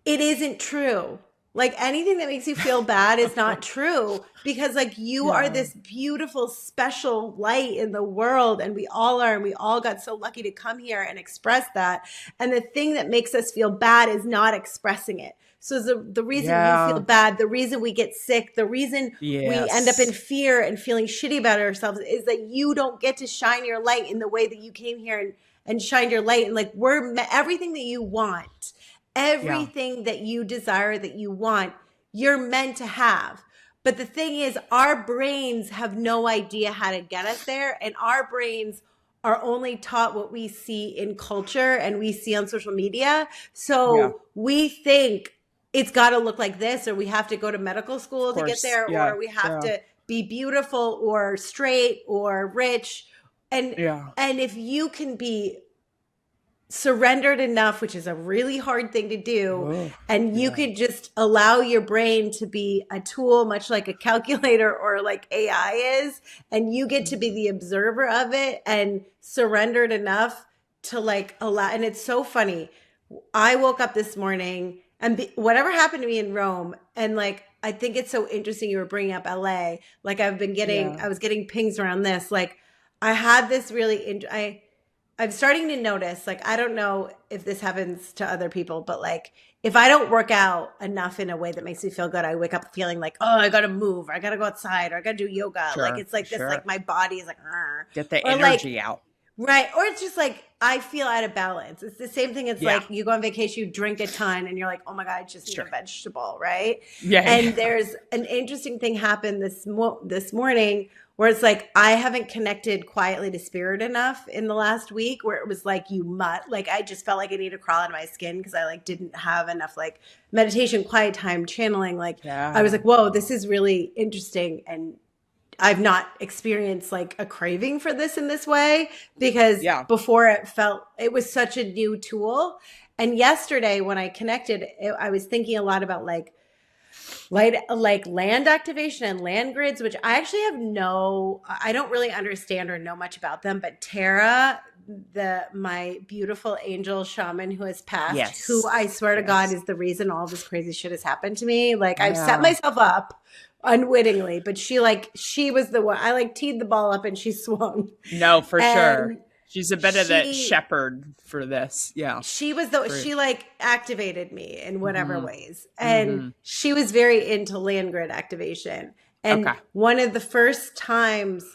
it isn't true. Like anything that makes you feel bad is not true, because like you are Yeah. this beautiful, special light in the world, and we all are, and we all got so lucky to come here and express that. And the thing that makes us feel bad is not expressing it. So the reason you feel Yeah. bad, the reason we get sick, the reason we end up in Yes. fear and feeling shitty about ourselves is that you don't get to shine your light in the way that you came here and shined your light. And like everything that you want, Yeah. everything that you desire, that you want, you're meant to have. But the thing is, our brains have no idea how to get us there. And our brains are only taught what we see in culture and we see on social media. Yeah. So we think it's got to look like this, or we have to go to medical Of school to get course. there, Yeah. or we have Yeah. to be beautiful or straight or rich. And Yeah. and if you can be surrendered enough, which is a really hard thing to do, Oh, and you yeah. could just allow your brain to be a tool, much like a calculator or like AI is, and you get to be the observer of it and surrendered enough to like allow. And it's so funny. I woke up this morning and whatever happened to me in Rome, and like I think it's so interesting you were bringing up LA. Like Yeah. I was getting pings around this. Like I had this really, I'm starting to notice, like, I don't know if this happens to other people, but like, if I don't work out enough in a way that makes me feel good, I wake up feeling like, oh, I got to move, or I got to go outside, or I got to do yoga. Like, Sure. it's like this, Sure. like my body is like, "Arr." Get the Or like, energy out. right. Or it's just like, I feel out of balance. It's the same thing. It's Yeah. like you go on vacation, you drink a ton, and you're like, oh my God, I just need a Sure. vegetable, right? Yeah. And Yeah. there's an interesting thing happened this morning where it's like I haven't connected quietly to spirit enough in the last week, where it was like like I just felt like I needed to crawl out of my skin because I like didn't have enough like meditation, quiet time, channeling. Like I was Yeah. like, whoa, this is really interesting. And I've not experienced like a craving for this in this way, because Yeah. before it was such a new tool. And yesterday when I connected, I was thinking a lot about like land activation and land grids, which I actually I don't really understand or know much about them. But Tara, my beautiful angel shaman who has passed, Yes. who I swear to God Yes. is the reason all this crazy shit has happened to me. Like I've set Yeah. myself up unwittingly, but she was the one. I like teed the ball up and she swung. No, for sure. And She's a bit of the she shepherd for this. Yeah. For she like activated me in whatever hmm ways. And she was very into land grid activation. And Okay. one of the first times,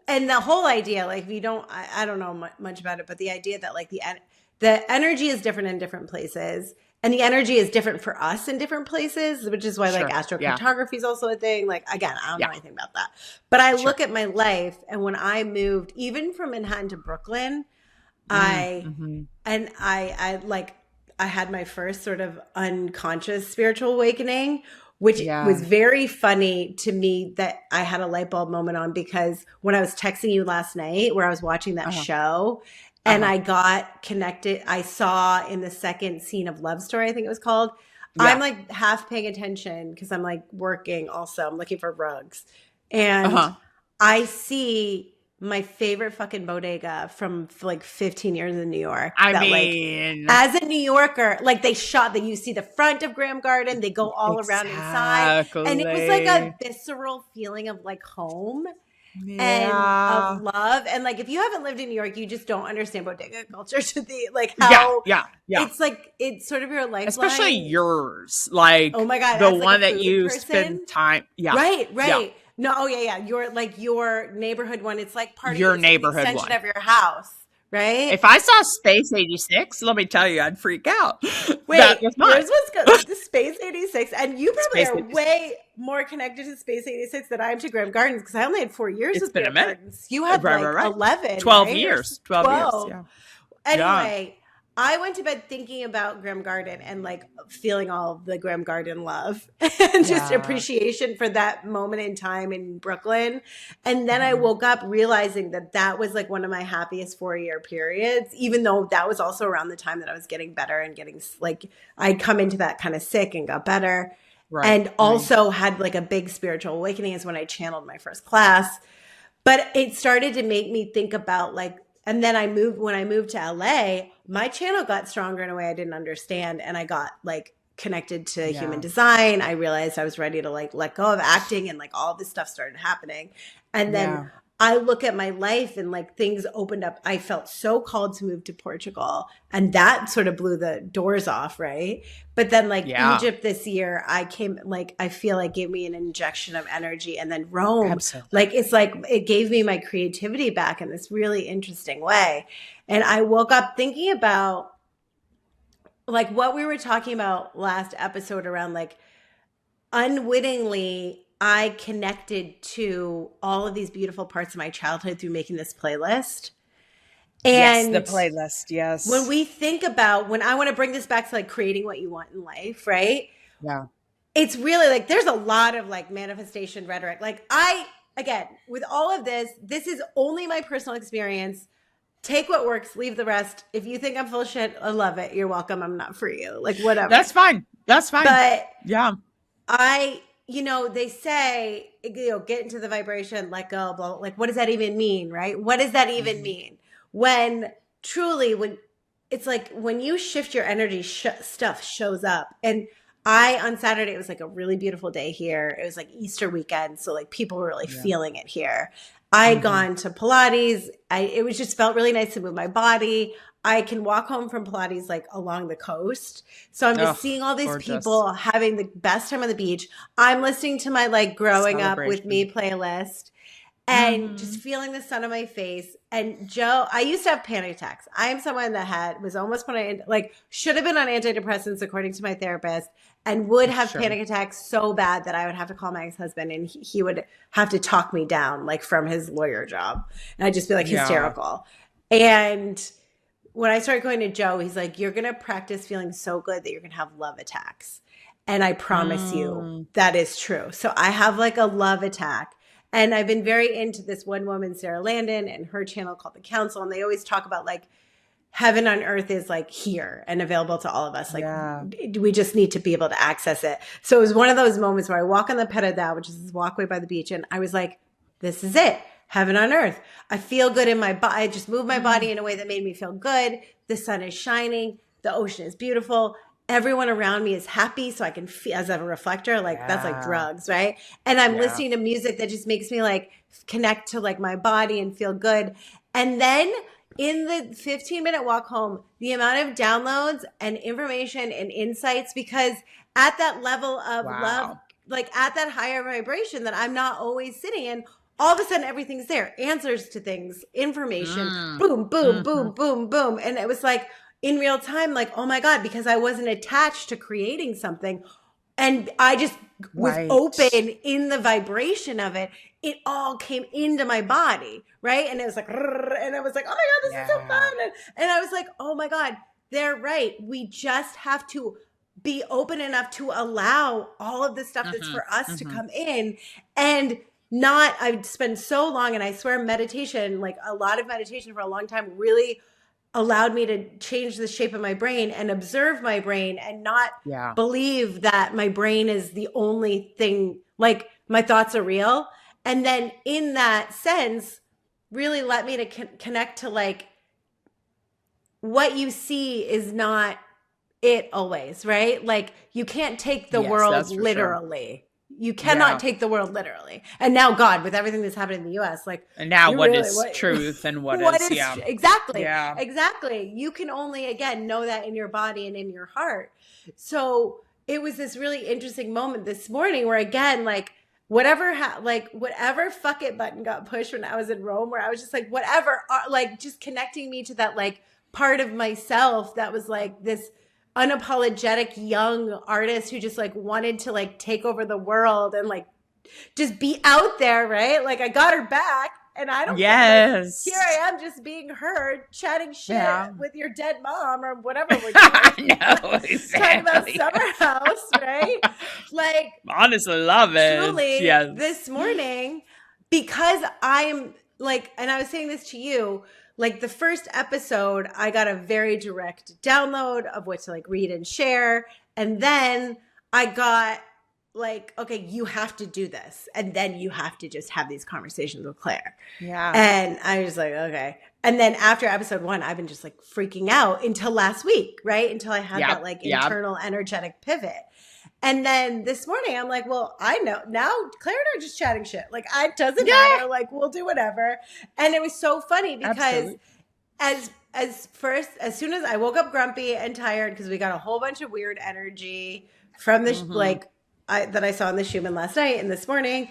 and the whole idea, like I don't know much about it, but the idea that like the energy is different in different places, and the energy is different for us in different places, which is why like Sure. Yeah. astrocartography is also a thing. Like again, I don't know Yeah. anything about that, but I Sure. look at my life, and when I moved, even from Manhattan to Brooklyn, I Mm-hmm. and I had my first sort of unconscious spiritual awakening, which was Yeah. very funny to me that I had a light bulb moment on, because when I was texting you last night where I was watching that Uh-huh. show, and Uh-huh. I got connected. I saw in the second scene of Love Story, I think it was called. I'm Yeah. like half paying attention because I'm like working also. I'm looking for rugs. And Uh-huh. I see my favorite fucking bodega from like 15 years in New York I that like mean, as a New Yorker, like they shot that you see the front of Graham Garden, they go all around inside. And it was like a exactly. visceral feeling of like home and of Yeah. love. And like if you haven't lived in New York, you just don't understand bodega culture to the like Yeah, how yeah, yeah. it's like it's sort of your Especially lifeline. yours, Oh like my God, the as like a one that food you spend person. time. Yeah, Right, yeah. right. No, oh yeah, yeah. Your like your neighborhood one. It's like part of you. Your It's like an neighborhood extension one. of your house, right? If I saw Space 86, let me tell you, I'd freak out. That Wait, was yours mine. was good. The Space 86, and you probably Space are 86. way more connected to Space 86 than I am to Graham Gardens because I only had 4 years It's with been a Graham minute. Gardens. You had Right, right, like right. 11, 12 right, or years. 12 years. 12. Yeah. Yeah. Anyway, I went to bed thinking about Graham Garden and like feeling all of the Graham Garden love and just Yeah. appreciation for that moment in time in Brooklyn. And then I Mhm. woke up realizing that that was like one of my happiest 4 year periods, even though that was also around the time that I was getting better and getting like, I'd come into that kind of sick and got better. Right, And right. also had like a big spiritual awakening is when I channeled my first class. But it started to make me think about like, and then when I moved to LA, my channel got stronger in a way I didn't understand. And I got like connected to human Yeah. design. I realized I was ready to like let go of acting and like all this stuff started happening. And then Yeah. I look at my life and like things opened up. I felt so called to move to Portugal and that sort of blew the doors off, right? But then like Yeah. Egypt this year, I came like I feel like gave me an injection of energy and then Rome, Absolutely. like it's like it gave me my creativity back in this really interesting way. And I woke up thinking about like what we were talking about last episode around like unwittingly I connected to all of these beautiful parts of my childhood through making this playlist. Yes, the And playlist. when Yes. we think about when I want to bring this back to like creating what you want in life, right? Yeah. It's really like there's a lot of like manifestation rhetoric. Like again, with all of this, this is only my personal experience. Take what works, leave the rest. If you think I'm full of shit, I love it. You're welcome. I'm not for you. Like whatever. That's fine. That's fine. But Yeah. they say, get into the vibration, let go, blah, blah. Like, what does that even mean, right? What does that even Mhm. mean? When truly, when it's like when you shift your energy, stuff shows up. And on Saturday, it was like a really beautiful day here. It was like Easter weekend. So, like, people were really Yeah. feeling it here. I had Mhm. gone to Pilates. It was just felt really nice to move my body. I can walk home from Pilates like along the coast. So I'm just Oh, seeing all these gorgeous. people having the best time on the beach. I'm listening to my like growing up with me Celebration. playlist and just Mhm. feeling the sun on my face. And Joe, I used to have panic attacks. I am someone that was almost when I like should have been on antidepressants according to my therapist and would have Sure. panic attacks so bad that I would have to call my ex-husband and he would have to talk me down like from his lawyer job. And I'd just be like Yeah. hysterical. And when I started going to Joe, he's like, you're going to practice feeling so good that you're going to have love attacks. And I promise you Mm. that is true. So I have like a love attack. And I've been very into this one woman, Sarah Landon, and her channel called The Council. And they always talk about like heaven on earth is like here and available to all of us. Like Yeah. we just need to be able to access it. So it was one of those moments where I walk on the Peridao, which is this walkway by the beach. And I was like, this is it. Heaven on earth. I feel good in my body. I just moved my body in a way that made me feel good. The sun is shining. The ocean is beautiful. Everyone around me is happy. So I can feel as a reflector, like that's like Yeah. drugs, right? And I'm Yeah. listening to music that just makes me like connect to like my body and feel good. And then in the 15-minute walk home, the amount of downloads and information and insights, because at that level of love, Wow. like at that higher vibration that I'm not always sitting in, all of a sudden everything's there. Answers to things, information, Mm. boom, boom, boom, Mhm. boom, boom. And it was like in real time, like, oh my God, because I wasn't attached to creating something. And I just was Right. open in the vibration of it. It all came into my body, right? And it was like, and I was like, oh my God, this is so Yeah. fun. And I was like, oh my God, they're right. We just have to be open enough to allow all of the stuff that's Mhm. for us to Mhm. come in and not, I've spent so long, and I swear meditation, like a lot of meditation for a long time, really allowed me to change the shape of my brain and observe my brain and not Yeah. believe that my brain is the only thing, like my thoughts are real. And then in that sense, really let me to connect to like what you see is not it always, right? Like you can't take the Yes, world that's for sure. literally. You cannot Yeah. take the world literally. And now, God, with everything that's happening in the US, like And now you what really, is what truth and what what is, is yeah. exactly, Yeah. exactly. You can only again know that in your body and in your heart. So it was this really interesting moment this morning where again, like whatever like whatever fuck it button got pushed when I was in Rome, where I was just like whatever, like just connecting me to that like part of myself that was like this unapologetic young artist who just like wanted to like take over the world and like just be out there, right? Like I got her back and I don't care. Like here I Yes. am just being heard chatting shit Yeah. with your dead mom or whatever we're doing. No, Talking about exactly. Summer House, right? Like Honestly, love it. truly this Yes. morning, because I am like, and I was saying this to you, like the first episode, I got a very direct download of what to like read and share. And then I got like, okay, you have to do this. And then you have to just have these conversations with Claire. Yeah. And I was like, okay. And then after episode 1, I've been just like freaking out until last week, right? Until I had that Yep. like Yep. internal energetic pivot. And then this morning, I'm like, well, I know now Claire and I are just chatting shit. Like, it doesn't Yeah. matter. Like, we'll do whatever. And it was so funny because Absolutely. as soon as I woke up grumpy and tired because we got a whole bunch of weird energy from the Mm-hmm. that I saw in the Schumann last night and this morning.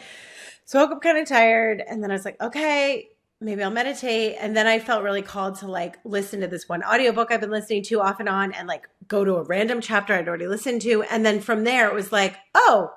So I woke up kind of tired, and then I was like, okay, maybe I'll meditate. And then I felt really called to like listen to this one audiobook I've been listening to off and on and like go to a random chapter I'd already listened to. And then from there, it was like, oh,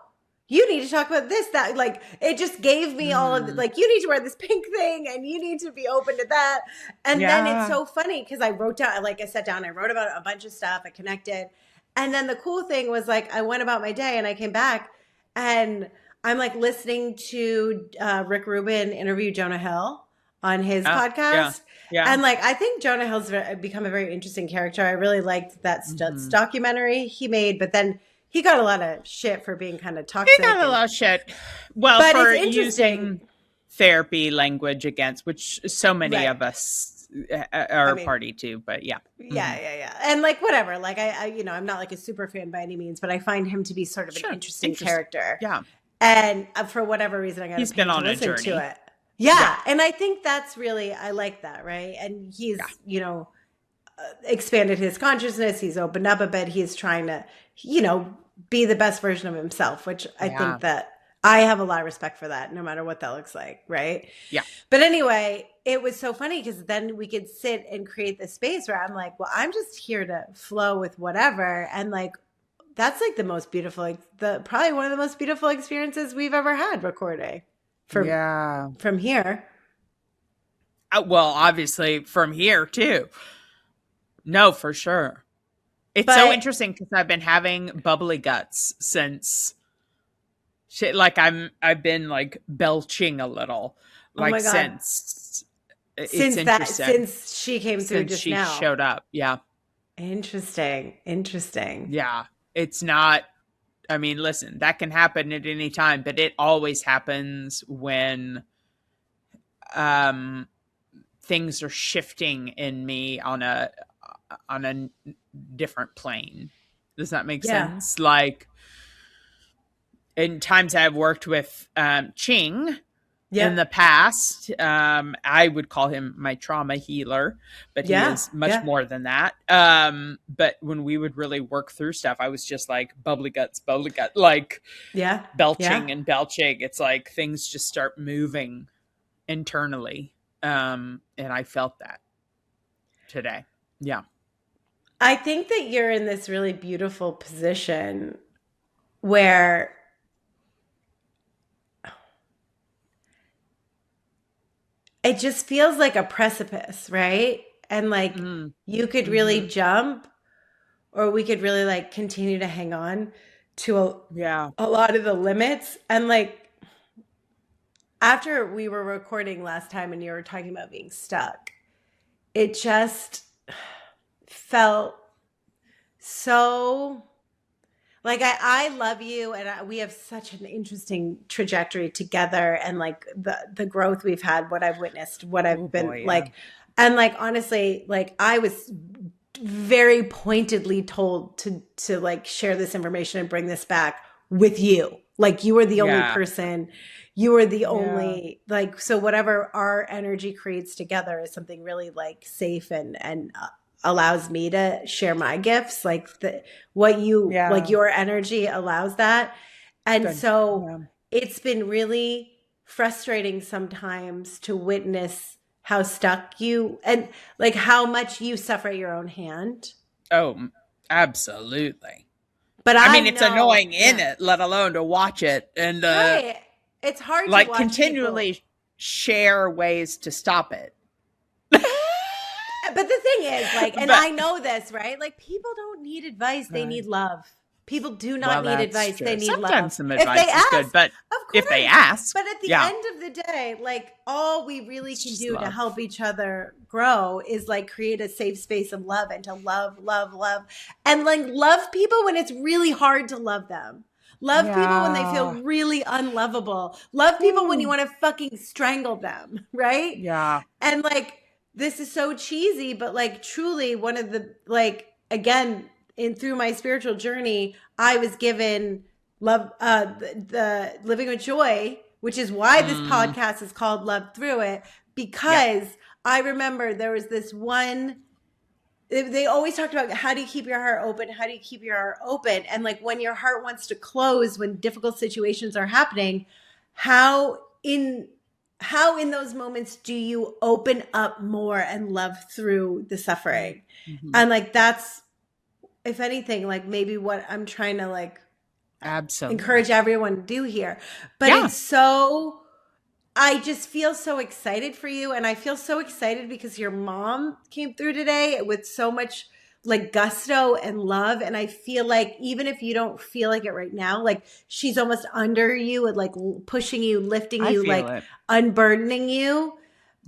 you need to talk about this, that, like, it just gave me all of the, Mm. like, you need to wear this pink thing and you need to be open to that. And then it's Yeah. so funny because I wrote down, like I sat down, I wrote about a bunch of stuff, I connected. And then the cool thing was like, I went about my day and I came back and I'm like listening to Rick Rubin interview Jonah Hill on his Oh, yeah. podcast. Yeah. And like, I think Jonah Hill's become a very interesting character. I really liked that Mm-hmm. documentary he made, but then he got a lot of shit for being kind of He toxic. got a lot of shit. Well, But for it's interesting. using therapy language against, which so many Right. of us are I mean, party to, but yeah. Yeah, Mhm. yeah. And like, whatever, like I, you know, I'm not like a super fan by any means, but I find him to be sort of Sure. an interesting character. Yeah. And for whatever reason, I got He's to been on a listen journey. to it. Yeah. Yeah. And I think that's really, I like that. Right. And he's, Yeah. you know, expanded his consciousness. He's opened up a bit. He's trying to, you know, be the best version of himself, which I Yeah. think that I have a lot of respect for that, no matter what that looks like. Right. Yeah. But anyway, it was so funny because then we could sit and create this space where I'm like, well, I'm just here to flow with whatever. And like, that's like the most beautiful, like probably one of the most beautiful experiences we've ever had recording from here. Well, obviously from here too. No, for sure. It's so But- interesting because I've been having bubbly guts since shit. Like I've been like belching a little, Oh my like God. since since she came through since just she now. showed up. Yeah, Interesting. yeah. It's not. I mean, listen, that can happen at any time, but it always happens when things are shifting in me on a different plane. Does that make sense? Like in times I've worked with Ching in the past, I would call him my trauma healer, but he is much more than that. But when we would really work through stuff, I was just like bubbly gut, like belching and belching. It's like things just start moving internally. And I felt that today. Yeah. I think that you're in this really beautiful position where it just feels like a precipice, right? And like you could really jump, or we could really like continue to hang on to a lot of the limits. And like after we were recording last time and you were talking about being stuck, it just felt so like I love you, and we have such an interesting trajectory together, and like the growth we've had, what I've witnessed, what Oh I've been boy, yeah. like, and like honestly, like I was very pointedly told to like share this information and bring this back with you. Like you were the only Yeah. person, you were the Yeah. only like, so whatever our energy creates together is something really like safe and allows me to share my gifts, like the what you like Yeah. your energy allows that. And Good. so Yeah. it's been really frustrating sometimes to witness how stuck you and like how much you suffer at your own hand. Oh, absolutely. But I I mean, it's know, annoying in yeah, it, let alone to watch it and right. It's hard to like watch people. continually share ways to stop it. But the thing is, like, and But I know this, right? Like, people don't need advice, they right. need love. People do not Well, need that's advice, they true. need love. Sometimes some If they advice is good, ask, but of if they course. ask, But at the yeah, end of the day, like, all we really it's can just do to love. help each other grow is like create a safe space of love and to love, love, love. And like, love people when it's really hard to love them. Love people when they feel Yeah. really unlovable. Love people when you Woo. want to fucking strangle them, right? Yeah. And like this is so cheesy, but like truly one of the like again in through my spiritual journey, I was given love the living with joy, which is why this Mm, podcast is called Love Through It, yep. because I remember there was this one they always talked about how do you keep your heart open, how do you keep your heart open, and like when your heart wants to close when difficult situations are happening, how in how in those moments do you open up more and love through the Mm, suffering? mhm. And like that's, if anything, like maybe what I'm trying to like Absolutely. encourage everyone to do here. But Yeah. it's so, I just feel so excited for you. And I feel so excited because your mom came through today with so much like gusto and love. And I feel like even if you don't feel like it right now, like she's almost under you and like pushing you, lifting I you, feel like it. unburdening you.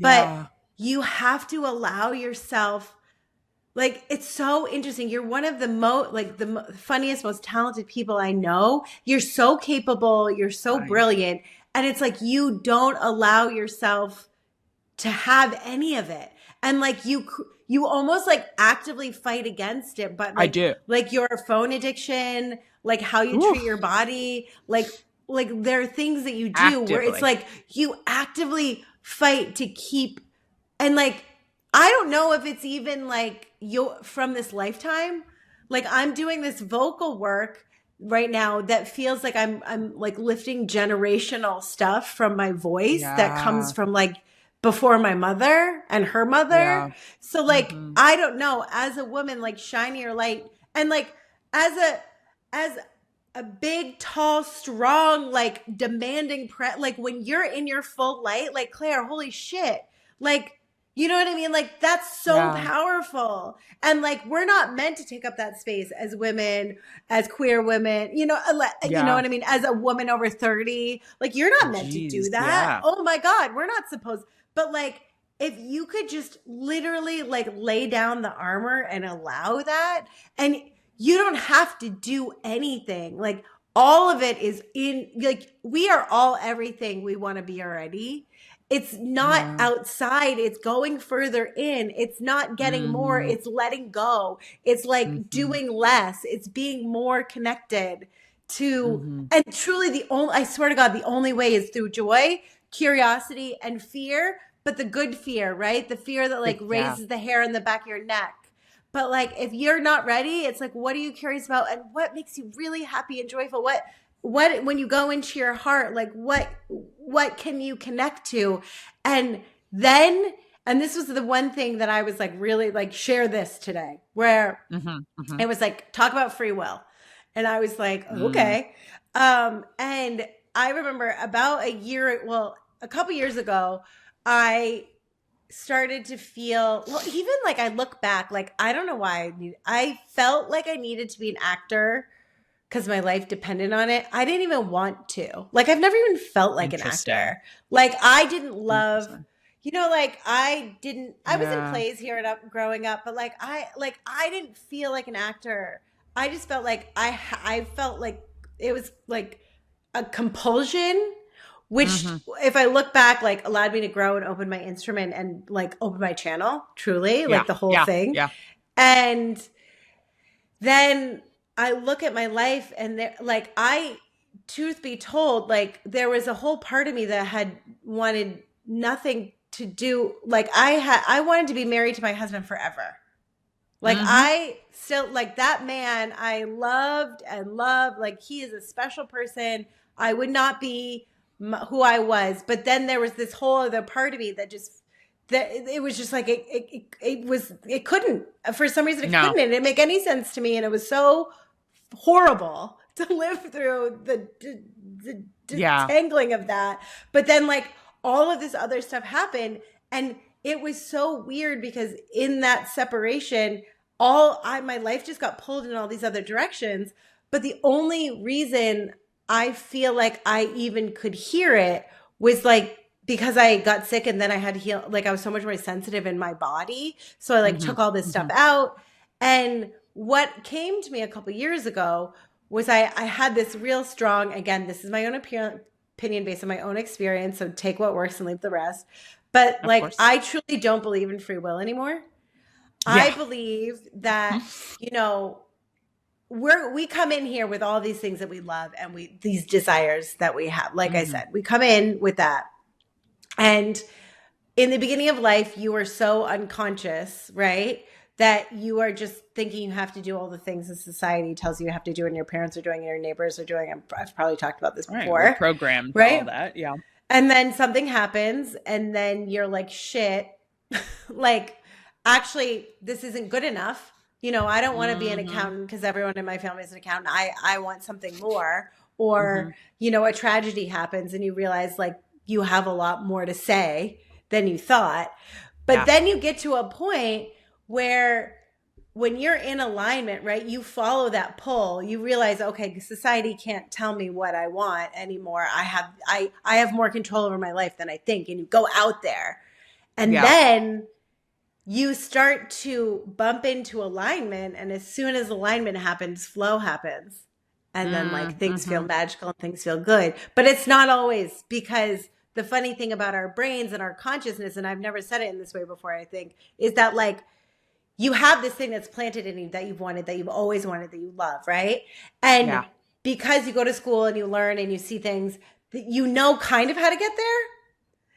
But Yeah. you have to allow yourself, like it's so interesting. You're one of the most like the funniest, most talented people I know. You're so capable, you're so I brilliant, and it's like you don't allow yourself to have any of it. And like you almost like actively fight against it, but I do. like your phone addiction, like how you treat Oof. your body, like there are things that you do where it's Actively. like you actively fight to keep, and like I don't know if it's even like you from this lifetime. Like I'm doing this vocal work right now that feels like I'm like lifting generational stuff from my voice that comes Yeah. from like before my mother and her mother. Yeah. So like Hmm. I don't know, as a woman, like shine your light, and like as a big, tall, strong, like demanding like when you're in your full light, like Claire, holy shit. Like, you know what I mean? Like that's so Yeah. powerful. And like we're not meant to take up that space as women, as queer women, you know Yeah. what I mean? As a woman over 30, like you're not meant to do Jeez. that. Yeah. Oh my God, we're not supposed, but like if you could just literally like lay down the armor and allow that, and you don't have to do anything. Like all of it is in, like we are all everything we want to be already. It's not Yeah. outside, it's going further in. It's not getting more, Hmm. it's letting go. It's like Hmm. doing less. It's being more connected to, Hmm. and truly the only, I swear to God, the only way is through joy, curiosity, and fear, but the good fear, right? The fear that like Yeah. raises the hair on the back of your neck. But like if you're not ready, it's like what are you curious about and what makes you really happy and joyful? What when you go into your heart, like what can you connect to? And then, and this was the one thing that I was like really like share this today, where Hmm. Hmm. it was like talk about free will. And I was like, Mm. okay. And I remember about a couple years ago, I started to feel, well, even like I look back, like I don't know why I felt like I needed to be an actor because my life depended on it. I didn't even want to. Like I've never even felt like an Interesting. actor. Like I didn't love, Interesting. like I was in Yeah. plays here and up growing up, but I didn't feel like an actor. I just felt like I felt like it was like a compulsion, which Hmm. if I look back, like allowed me to grow and open my instrument and like open my channel, truly, Yeah. like the whole Yeah. thing. Yeah. And then I look at my life and there, like truth be told, like there was a whole part of me that had wanted nothing to do. Like I wanted to be married to my husband forever. Like Hmm. I still like that man I loved and loved. Like he is a special person. I would not be who I was. But then there was this whole other part of me that just that it was just like it couldn't for some reason it No. couldn't. It didn't make any sense to me, and it was so horrible to live through the Yeah. tangling of that. But then like all of this other stuff happened, and it was so weird because in that separation, my life just got pulled in all these other directions. But the only reason I feel like I even could hear it was like because I got sick and then I had to heal. Like I was so much more sensitive in my body, so I like Hmm. took all this stuff Hmm. out. And what came to me a couple years ago was I had this real strong, again, this is my own opinion based on my own experience, so take what works and leave the rest. But Of like course. I truly don't believe in free will anymore. I Yeah. believe that, you know, we come in here with all these things that we love and these desires that we have. Like I Hmm. said, we come in with that. And in the beginning of life, you are so unconscious, right? That you are just thinking you have to do all the things that society tells you have to do, and your parents are doing, and your neighbors are doing. I've probably talked about this All right. We're before, programmed to all right? that. Yeah. And then something happens, and then you're like, shit, like, actually, this isn't good enough. I don't want to be an Hmm. accountant because everyone in my family is an accountant. I want something more. Or, Hmm. a tragedy happens and you realize like you have a lot more to say than you thought. But Yeah. then you get to a point where when you're in alignment, right, you follow that pull. You realize, okay, society can't tell me what I want anymore. I have more control over my life than I think. And you go out there. And Yeah. then you start to bump into alignment, and as soon as alignment happens, flow happens, and then like things feel Mm-hmm. magical and things feel good. But it's not always, because the funny thing about our brains and our consciousness, and I've never said it in this way before, I think, is that like you have this thing that's planted in you that you've wanted, that you've always wanted, that you love, right? And Yeah. because you go to school and you learn and you see things that kind of how to get there.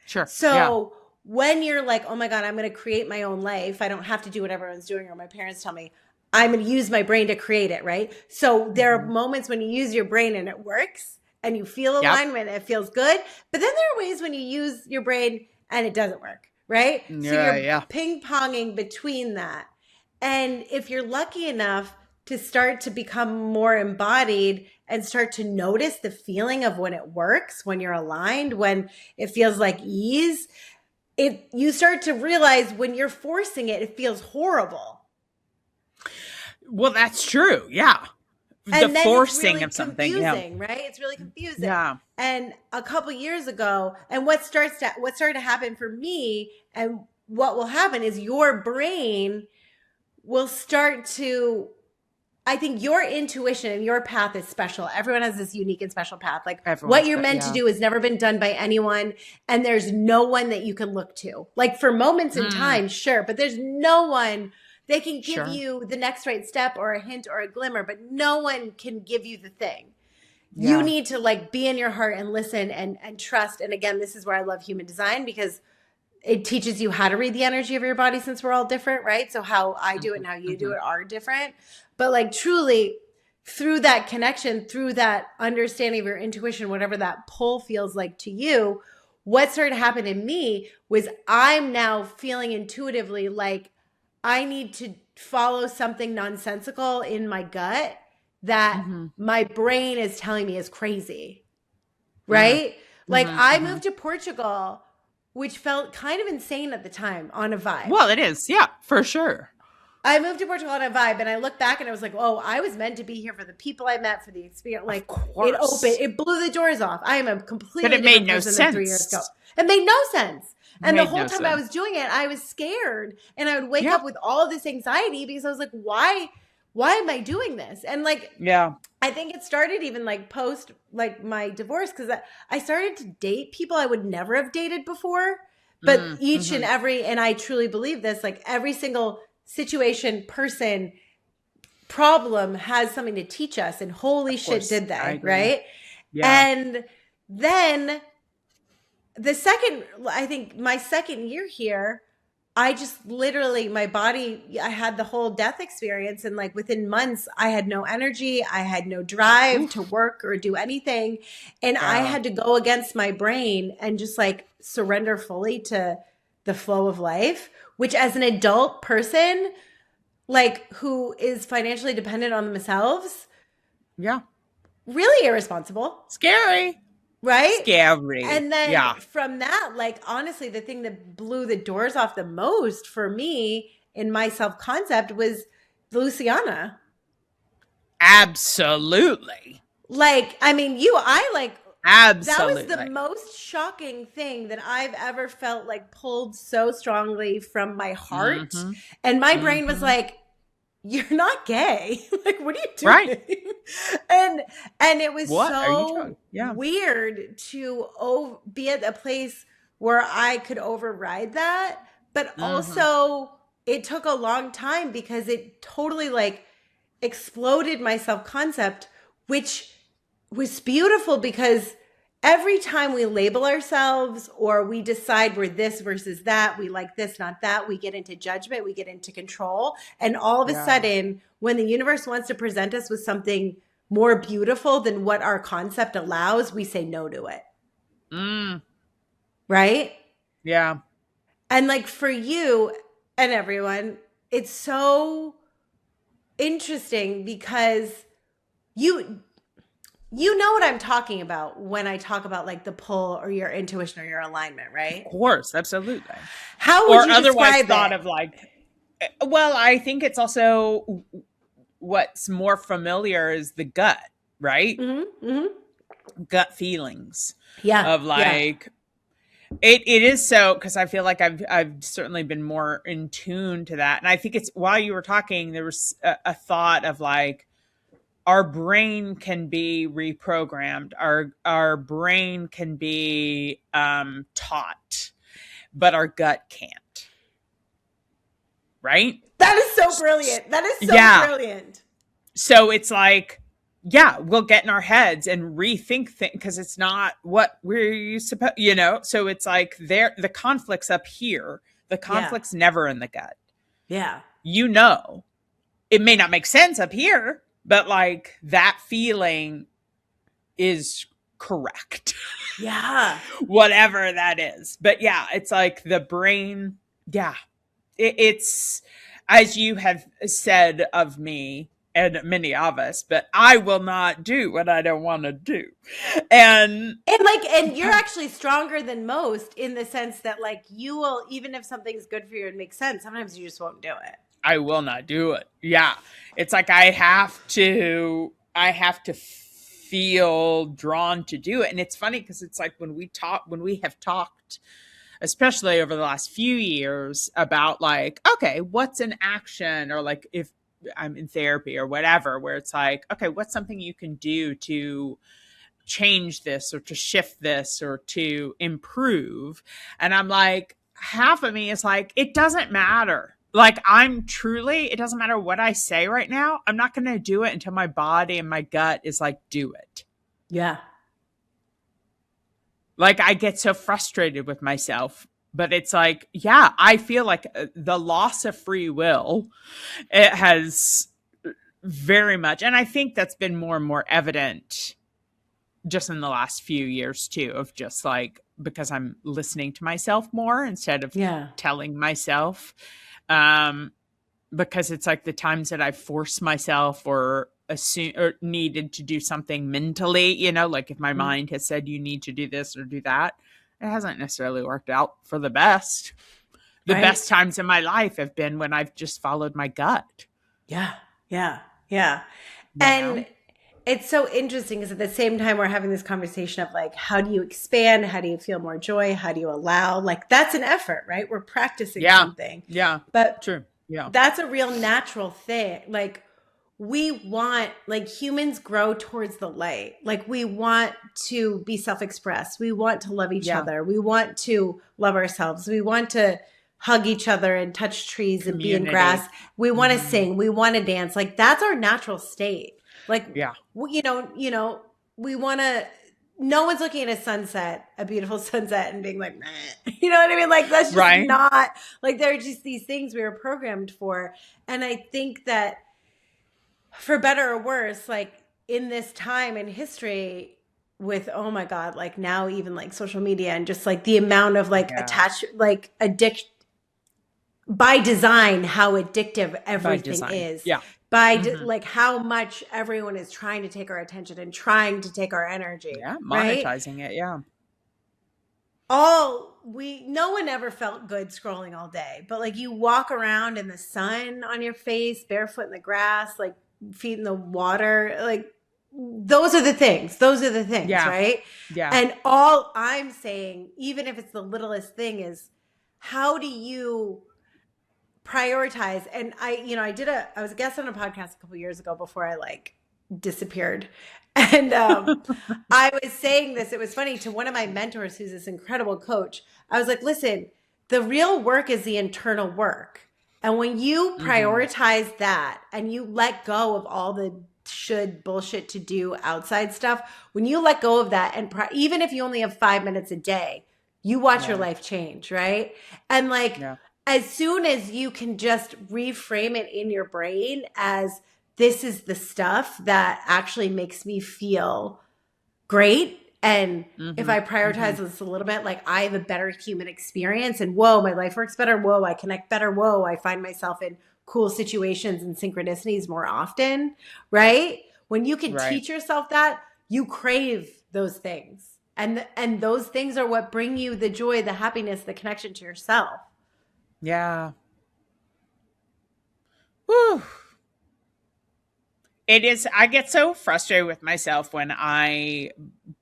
Sure. Yeah. So when you're like, oh my God, I'm going to create my own life, I don't have to do what everyone's doing or my parents tell me. I'm going to use my brain to create it, right? So there are Hmm. moments when you use your brain and it works and you feel Yep. alignment and it feels good. But then there are ways when you use your brain and it doesn't work, right? So Yeah. you're Yeah. ping ponging between that. And if you're lucky enough to start to become more embodied and start to notice the feeling of when it works, when you're aligned, when it feels like ease, you start to realize when you're forcing it, it feels horrible. Well, that's true. Yeah. The And then it's forcing really of something. Yeah. confusing, right? It's really confusing. Yeah. And a couple years ago, and what started to happen for me, and what will happen is your brain will start to, I think your intuition and your path is special. Everyone has this unique and special path. Like what Everyone's, you're but meant to yeah. do has never been done by anyone. And there's no one that you can look to. Like for moments in Mm, time, sure, but there's no one. They can give sure. you the next right step or a hint or a glimmer, but no one can give you the thing. You Yeah. need to like be in your heart and listen and trust. And again, this is where I love human design, because it teaches you how to read the energy of your body, since we're all different, right? So how I do it Hmm. and how you do Hmm. it are different. But like truly, through that connection, through that understanding of your intuition, whatever that pull feels like to you, what started to happen in me was I'm now feeling intuitively like I need to follow something nonsensical in my gut that Hmm. my brain is telling me is crazy, Hmm. right? Like Hmm. I Hmm. moved to Portugal, which felt kind of insane at the time on a vibe. Well, it is. Yeah, for sure. I moved to Portugal on a vibe, and I look back and I was like, oh, I was meant to be here for the people I met, for the experience. Of Like, it opened, course. it blew the doors off. I am a But completely it made different no person than 3 years ago. sense. It made no sense. It And the made whole no time I sense. was doing it, I was scared. And I would wake Yeah. up with all this anxiety because I was like, why am I doing this? And like, Yeah. I think it started even like post like my divorce, because I started to date people I would never have dated before. But each and Mm-hmm. every, and I truly believe this, like every single situation, person, problem has something to teach us. And holy Of shit, course. did I they, agree. right? Yeah. And then the second, I think my second year here, I just literally, my body, I had the whole death experience. And like within months, I had no energy. I had no drive to Oof. work or do anything. And I Yeah. had to go against my brain and just like surrender fully to the flow of life, which as an adult person, like who is financially dependent on themselves, Yeah. really irresponsible, Scary. right? Scary. And then Yeah. from that, like honestly, the thing that blew the doors off the most for me in my self concept was Luciana. Absolutely. Like, I mean, I like, that was the Absolutely. most shocking thing that I've ever felt, like pulled so strongly from my heart. Mm-hmm. And my brain was Mm-hmm. like, you're not gay. Like, what are you Right. doing? and and it was What are you so doing? Yeah. weird to be at a place where I could override that, but Mm-hmm. also it took a long time because it totally like exploded my self-concept, which was beautiful because every time we label ourselves or we decide we're this versus that, we like this, not that, we get into judgment, we get into control. And all of a Yeah. sudden, when the universe wants to present us with something more beautiful than what our concept allows, we say no to it. Mm. Right? Yeah. And like for you and everyone, it's so interesting because you know what I'm talking about when I talk about like the pull or your intuition or your alignment, Of right? course. Absolutely. How would Or you otherwise describe thought it? of like, well, I think it's also what's more familiar is the gut, right? Mm-hmm, mm-hmm. Gut feelings Yeah, of yeah, like, it is so, because I feel like I've certainly been more in tune to that. And I think it's while you were talking, there was a thought of like, our brain can be reprogrammed, our brain can be taught, but our gut can't, right? that is so brilliant. That is so Yeah. brilliant. So it's like, yeah, we'll get in our heads and rethink things because it's not what we're supposed, So it's like the conflict's up here. The Yeah, conflict's never in the gut. yeah, You know, it may not make sense up here, but like that feeling is correct. yeah. Whatever that is. But yeah, it's like the brain, yeah. It's as you have said of me and many of us, but I will not do what I don't want to do. And And you're actually stronger than most in the sense that like you will, even if something's good for you and makes sense, sometimes you just won't do it. I will not do it. Yeah. It's like I have to feel drawn to do it. And it's funny because it's like when we have talked, especially over the last few years, about like, okay, what's an action, or like if I'm in therapy or whatever, where it's like, okay, what's something you can do to change this or to shift this or to improve? And I'm like, half of me is like, it doesn't matter. Like, it doesn't matter what I say right now. I'm not going to do it until my body and my gut is like, do it. Yeah. Like, I get so frustrated with myself, but it's like, yeah, I feel like the loss of free will, it has very much, and I think that's been more and more evident just in the last few years too, of just like, because I'm listening to myself more instead of Yeah. telling myself. Because it's like the times that I forced myself or assume or needed to do something mentally, like if my mind has said you need to do this or do that, it hasn't necessarily worked out for the best. The Right. best times in my life have been when I've just followed my gut, Yeah. Yeah. Yeah. you And know? it's so interesting because at the same time, we're having this conversation of like, how do you expand? How do you feel more joy? How do you allow? Like, that's an effort, right? We're practicing Yeah. something, Yeah. but True. Yeah. that's a real natural thing. Like, we want, like, humans grow towards the light. Like, we want to be self expressed. We want to love each Yeah. other. We want to love ourselves. We want to hug each other and touch trees and be in Community. grass. We want to Hmm. sing. We want to dance. Like, that's our natural state. Like, Yeah. we want to. No one's looking at a sunset, a beautiful sunset, and being like, meh. You know what I mean? Like, that's just Right. not, like, there are just these things we were programmed for. And I think that for better or worse, like in this time in history with, oh my God, like now even like social media and just like the amount of like Yeah. attached, like addict by design, how addictive By everything design. is Yeah. by Hmm. like how much everyone is trying to take our attention and trying to take our energy, Yeah. right? Monetizing it. Yeah. No one ever felt good scrolling all day, but like you walk around in the sun on your face, barefoot in the grass, like feet in the water, like those are the things, Yeah. right? Yeah. And all I'm saying, even if it's the littlest thing, is how do you prioritize? And I was a guest on a podcast a couple years ago before I like disappeared. And I was saying this, it was funny, to one of my mentors who's this incredible coach. I was like, listen, the real work is the internal work. And when you Hmm. prioritize that and you let go of all the should bullshit to do outside stuff, when you let go of that, and even if you only have 5 minutes a day, you watch your Yeah. life change, right? And like, Yeah. as soon as you can just reframe it in your brain as this is the stuff that actually makes me feel great. And if Hmm. I Hmm. prioritize this a little bit, like I have a better human experience and whoa, my life works better. Whoa, I connect better. Whoa, I find myself in cool situations and synchronicities more often, right? When you can Right. teach yourself that, you crave those things. And those things are what bring you the joy, the happiness, the connection to yourself. Yeah. Whew. It is. I get so frustrated with myself when I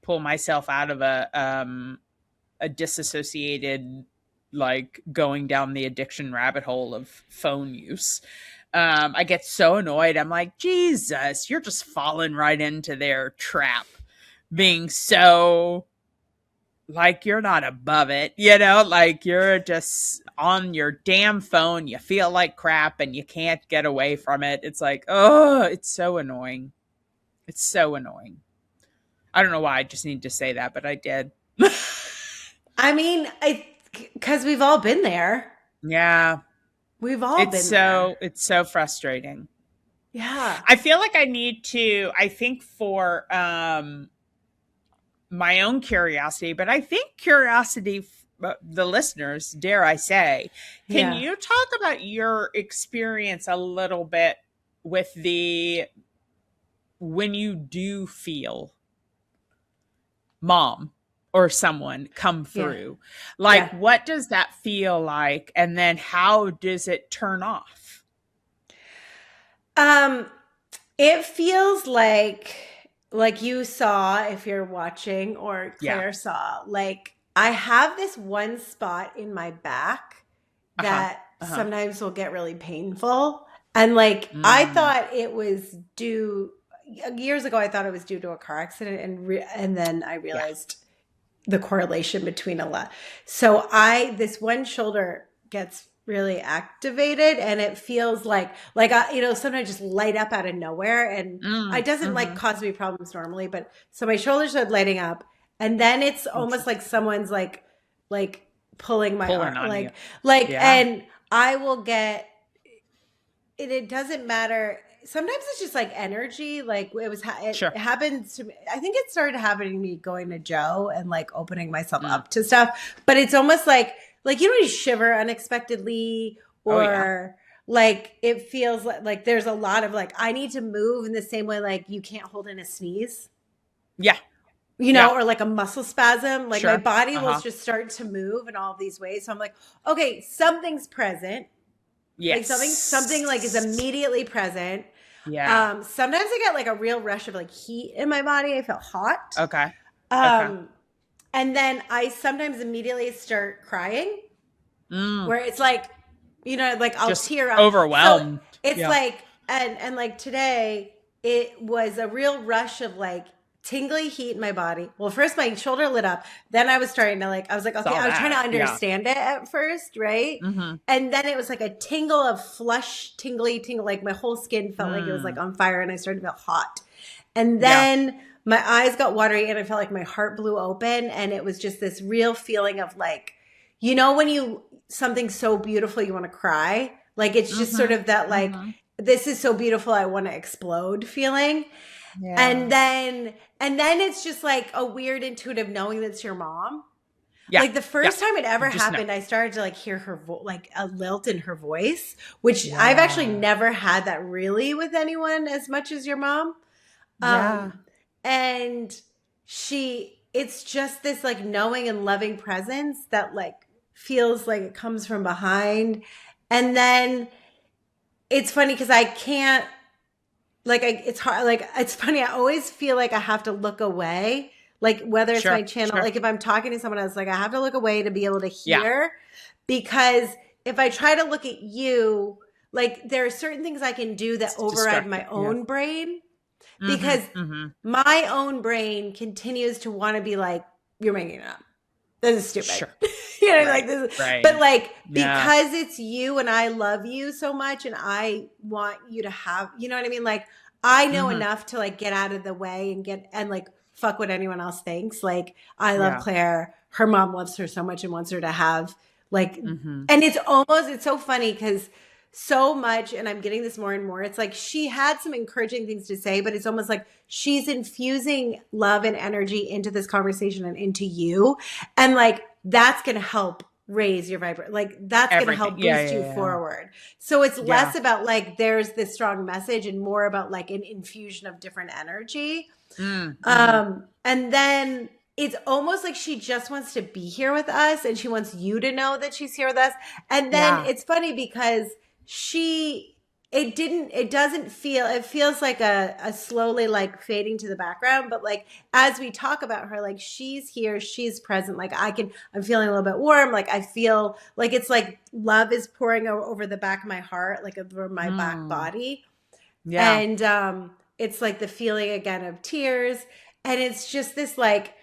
pull myself out of a disassociated, like going down the addiction rabbit hole of phone use. I get so annoyed. I'm like, Jesus, you're just falling right into their trap, being so like you're not above it, like you're just on your damn phone. You feel like crap and you can't get away from it. It's like, oh, it's so annoying. It's so annoying. I don't know why I just need to say that, but I did. I mean, because we've all been there. Yeah, We've all been there. it's so frustrating. Yeah. I feel like I need to, I think for my own curiosity, but I think curiosity, the listeners, dare I say, can Yeah. you talk about your experience a little bit with the when you do feel mom or someone come Yeah. through? Like, Yeah. what does that feel like? And then how does it turn off? Um, it feels like you saw, if you're watching, or Yeah. Claire saw, like I have this one spot in my back Uh huh. that Uh huh. sometimes will get really painful. And like I Mm, thought it was due years ago, I thought it was due to a car accident, and then I yeah. realized the correlation between a lot. So this one shoulder gets really activated and it feels like I, sometimes just light up out of nowhere, and it Mm, doesn't like mm-hmm. cause me problems normally, but so my shoulders started lighting up, and then it's almost like Interesting. someone's like pulling my Pulling arm, on you. Yeah. and I will get it doesn't matter. Sometimes it's just like energy. Like it Sure. happens to me. I think it started happening to me going to Joe and like opening myself Mm. up to stuff. But it's almost like you shiver unexpectedly, Oh yeah. or like it feels like there's a lot of like I need to move in the same way like you can't hold in a sneeze. Yeah. Yeah. or like a muscle spasm. Like my Sure. body will Uh-huh. just start to move in all of these ways. So I'm like, okay, something's present. Like something like is Yes. immediately present. Yeah. Sometimes I get like a real rush of like heat in my body. I feel hot. Okay. Okay. Um, and then I sometimes immediately start crying Mm. where it's like, like I'll Just tear up. So overwhelmed. it's Yeah. like, and like today, it was a real rush of like tingly heat in my body. Well, first my shoulder lit up. Then I was starting to like, I was like, okay, Saw I was trying to that. Yeah. understand it at first, right? Mm-hmm. And then it was like a tingle of flush, tingly, tingle. Like my whole skin felt like it was like Mm. on fire and I started to feel hot. And Yeah. then my eyes got watery and I felt like my heart blew open. And it was just this real feeling of like, when you something so beautiful you want to cry, like it's just sort Mm-hmm. of that like, Mm-hmm. this is so beautiful I want to explode feeling. Yeah. And then it's just like a weird intuitive knowing that it's your mom. Yeah. Like the first time it ever You just know. happened, I started to like hear her like a lilt in her voice, which Yeah. I've actually never had that really with anyone as much as your mom. Yeah. And it's just this like knowing and loving presence that like feels like it comes from behind. And then it's funny because I can't, like, it's hard. Like, it's funny. I always feel like I have to look away. Like, whether it's Sure. my channel, Sure. like if I'm talking to someone else, like I have to look away to be able to Yeah. hear. Because if I try to look at you, like there are certain things I can do that It's override my distracting. Yeah. own brain. Mhm. Because Mhm. my own brain continues to want to be like, you're making it up. This is stupid. Sure. Like Right. this is, Right. but like Yeah. because it's you and I love you so much and I want you to have, you know what I mean? Like I know Mhm. enough to like get out of the way and like fuck what anyone else thinks. Like I love Yeah. Claire. Her mom loves her so much and wants her to have like, Mhm. and it's so funny because so much, and I'm getting this more and more. It's like she had some encouraging things to say, but it's almost like she's infusing love and energy into this conversation and into you. And like that's going to help raise your vibration. Like that's going to Everything. help Yeah. boost Yeah. you Yeah. forward. So it's Yeah. less about like there's this strong message and more about like an infusion of different energy. Mm. Mhm. And then it's almost like she just wants to be here with us and she wants you to know that she's here with us. And then Yeah. it's funny because it feels like a slowly like fading to the background, but like as we talk about her, like she's here, she's present, like I'm feeling a little bit warm, like I feel like it's like love is pouring over the back of my heart, like over my back body. Yeah. And it's like the feeling again of tears, and it's just this like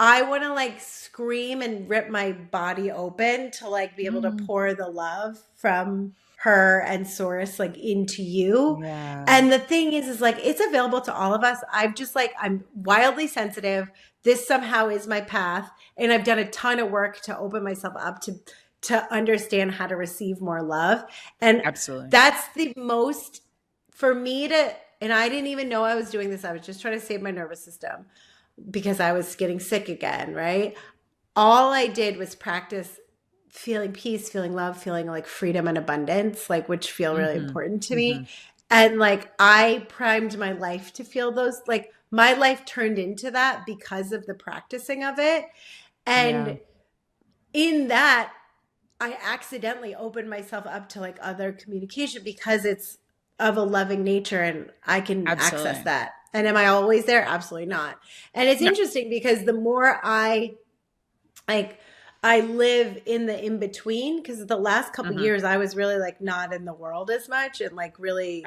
I want to like scream and rip my body open to like be able to pour the love from her and source like into you. Yeah. And the thing is like it's available to all of us. I'm wildly sensitive. This somehow is my path, and I've done a ton of work to open myself up to understand how to receive more love. And Absolutely. that's the most for me to, and I didn't even know I was doing this. I was just trying to save my nervous system because I was getting sick again, right? All I did was practice feeling peace, feeling love, feeling like freedom and abundance, like which feel really important to me. And like I primed my life to feel those, like my life turned into that because of the practicing of it. And in that, I accidentally opened myself up to like other communication because it's of a loving nature and I can access that. And am I always there? Absolutely not. And it's interesting because the more I live in the in between, because the last couple years I was really like not in the world as much and like really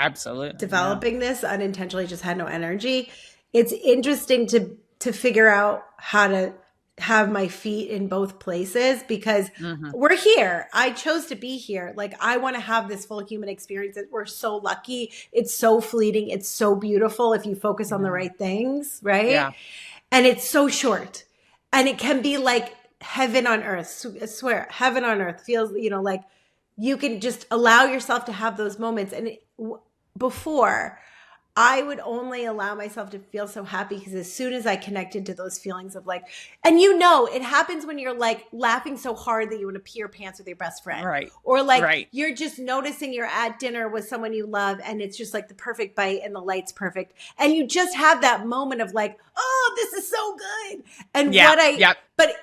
developing this unintentionally, just had no energy. It's interesting to figure out how to have my feet in both places because we're here. I chose to be here. Like I want to have this full human experience. We're so lucky. It's so fleeting. It's so beautiful if you focus on the right things, right? Yeah. And it's so short. And it can be like heaven on earth. I swear, heaven on earth feels, like you can just allow yourself to have those moments. And before, I would only allow myself to feel so happy because as soon as I connected to those feelings of like, and it happens when you're like laughing so hard that you want to pee your pants with your best friend. Right. Or like you're just noticing you're at dinner with someone you love and it's just like the perfect bite and the light's perfect. And you just have that moment of like, oh, this is so good. And Yeah. Yeah.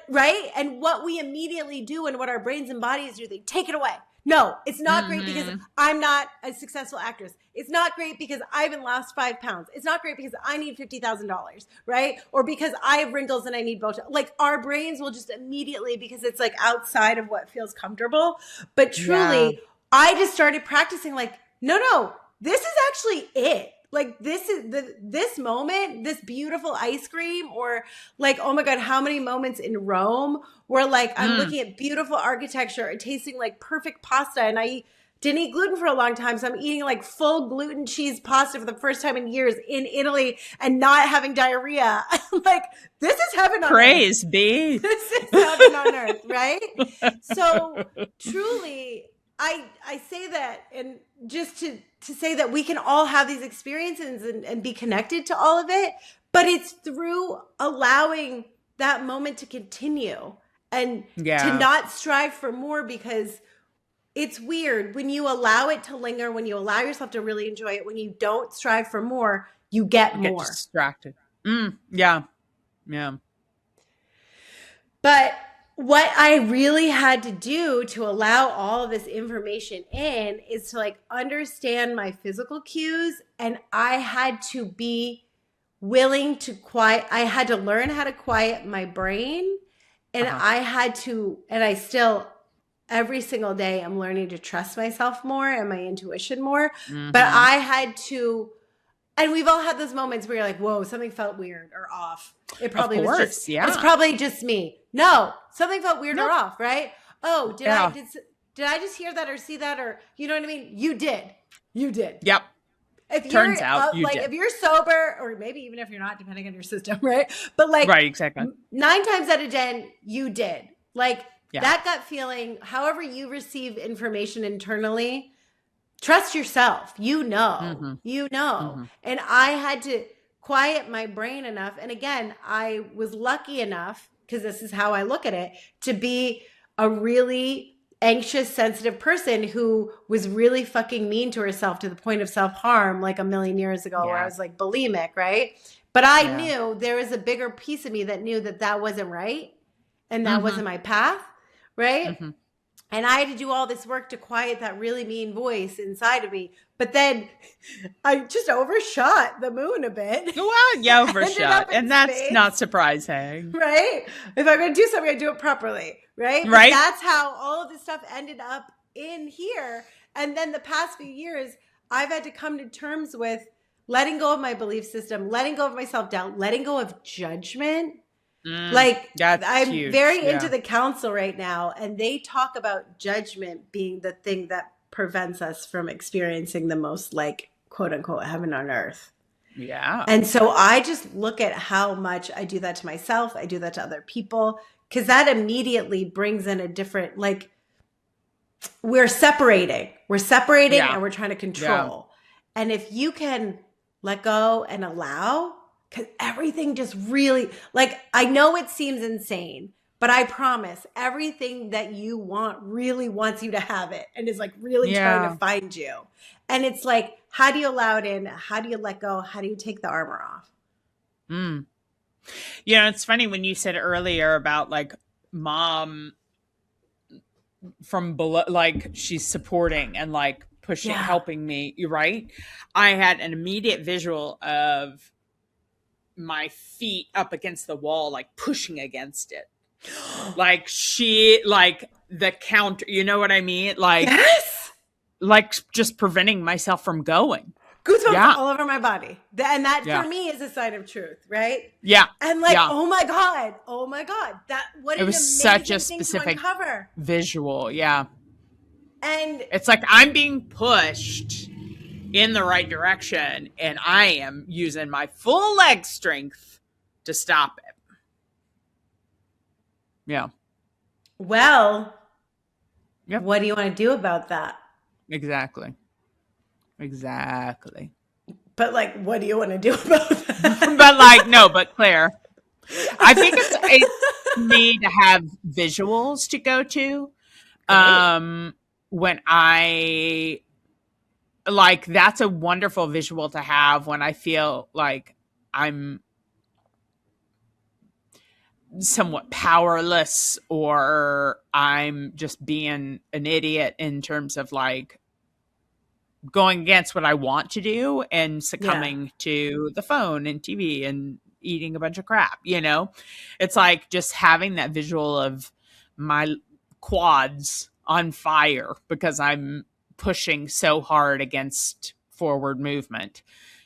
right? And what we immediately do and what our brains and bodies do, they take it away. No, it's not great because I'm not a successful actress. It's not great because I haven't lost 5 pounds. It's not great because I need $50,000, right? Or because I have wrinkles and I need Botox. Like our brains will just immediately, because it's like outside of what feels comfortable. But truly, I just started practicing like, no, this is actually it. Like this is this moment, this beautiful ice cream, or like, oh my God, how many moments in Rome where like I'm looking at beautiful architecture and tasting like perfect pasta, and I didn't eat gluten for a long time, so I'm eating like full gluten cheese pasta for the first time in years in Italy and not having diarrhea. I'm like, this is heaven on earth. Praise be. This is heaven on earth, right? So truly, I say that, and just to say that we can all have these experiences and be connected to all of it, but it's through allowing that moment to continue and to not strive for more, because it's weird when you allow it to linger, when you allow yourself to really enjoy it, when you don't strive for more, you get more. Get distracted. Yeah. But what I really had to do to allow all of this information in is to like understand my physical cues, and I had to be willing to I had to learn how to quiet my brain, and I had to, and I still, every single day I'm learning to trust myself more and my intuition more. But I had to, and we've all had those moments where you're like, whoa, something felt weird or off. It probably was just, it's probably just me. No, something felt weird or off, right? Oh, did I just hear that or see that, or, you know what I mean? You did. Yep. If Turns out you like, did. if you're sober, or maybe even if you're not, depending on your system, right? But like, right, exactly. 9 times out of 10, you did. Like that gut feeling, however you receive information internally, trust yourself. You know. And I had to quiet my brain enough. And again, I was lucky enough, because this is how I look at it, to be a really anxious, sensitive person who was really fucking mean to herself to the point of self-harm like a million years ago, where I was like bulimic, right? But I knew there was a bigger piece of me that knew that that wasn't right and that wasn't my path, right? And I had to do all this work to quiet that really mean voice inside of me. But then I just overshot the moon a bit. Well, you overshot. And that's not surprising. Right? If I'm going to do something, I do it properly. Right? Right. But that's how all of this stuff ended up in here. And then the past few years, I've had to come to terms with letting go of my belief system, letting go of my self-doubt, letting go of judgment. Like, I'm huge. very into the council right now, and they talk about judgment being the thing that prevents us from experiencing the most, like, quote unquote, heaven on earth. Yeah. And so I just look at how much I do that to myself. I do that to other people, because that immediately brings in a different, like, we're separating and we're trying to control. And if you can let go and allow, because everything just really, like, I know it seems insane, but I promise everything that you want really wants you to have it, and is like really trying to find you. And it's like, how do you allow it in? How do you let go? How do you take the armor off? You know, it's funny when you said earlier about like mom from below, like she's supporting and like pushing, helping me. You're right. I had an immediate visual of my feet up against the wall, like pushing against it. Like she, like the counter, you know what I mean? Like, like just preventing myself from going. Goosebumps all over my body. And that for me is a sign of truth, right? Yeah. And like, oh my God. That, what it was such a specific visual. Yeah. And it's like I'm being pushed in the right direction, and I am using my full leg strength to stop it. Yeah. Well, what do you want to do about that? Exactly. But like, what do you want to do about that? But like, no, but Claire, I think it's me to have visuals to go to. When I, like, that's a wonderful visual to have when I feel like I'm somewhat powerless, or I'm just being an idiot in terms of like going against what I want to do and Yeah. succumbing to the phone and TV and eating a bunch of crap, you know? It's like just having that visual of my quads on fire because I'm pushing so hard against forward movement,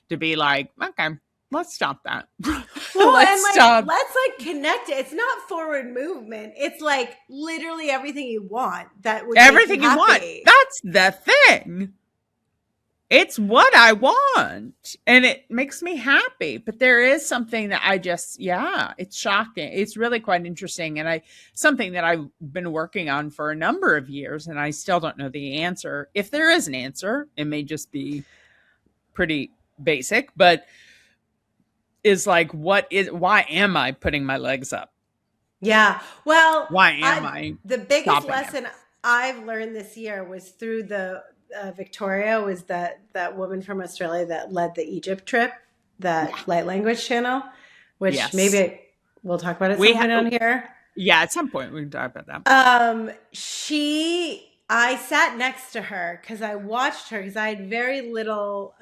to be like, okay, let's stop that. Well, and Let's like, stop let's like connect it. It's not forward movement. It's like literally everything you want that would make you everything you want. happy. That's the thing. It's what I want and it makes me happy. But there is something that I just, yeah, it's shocking. It's really quite interesting. And something that I've been working on for a number of years, and I still don't know the answer. If there is an answer, it may just be pretty basic, but is like, why am I putting my legs up? Yeah. Well, Why am I the biggest stopping it? lesson I've learned this year was through the Victoria, was that woman from Australia that led the Egypt trip, that Yeah. light language channel, which Yes. maybe we'll talk about at We some point on here. Yeah, at some point we can talk about that. I sat next to her because I watched her because I had very little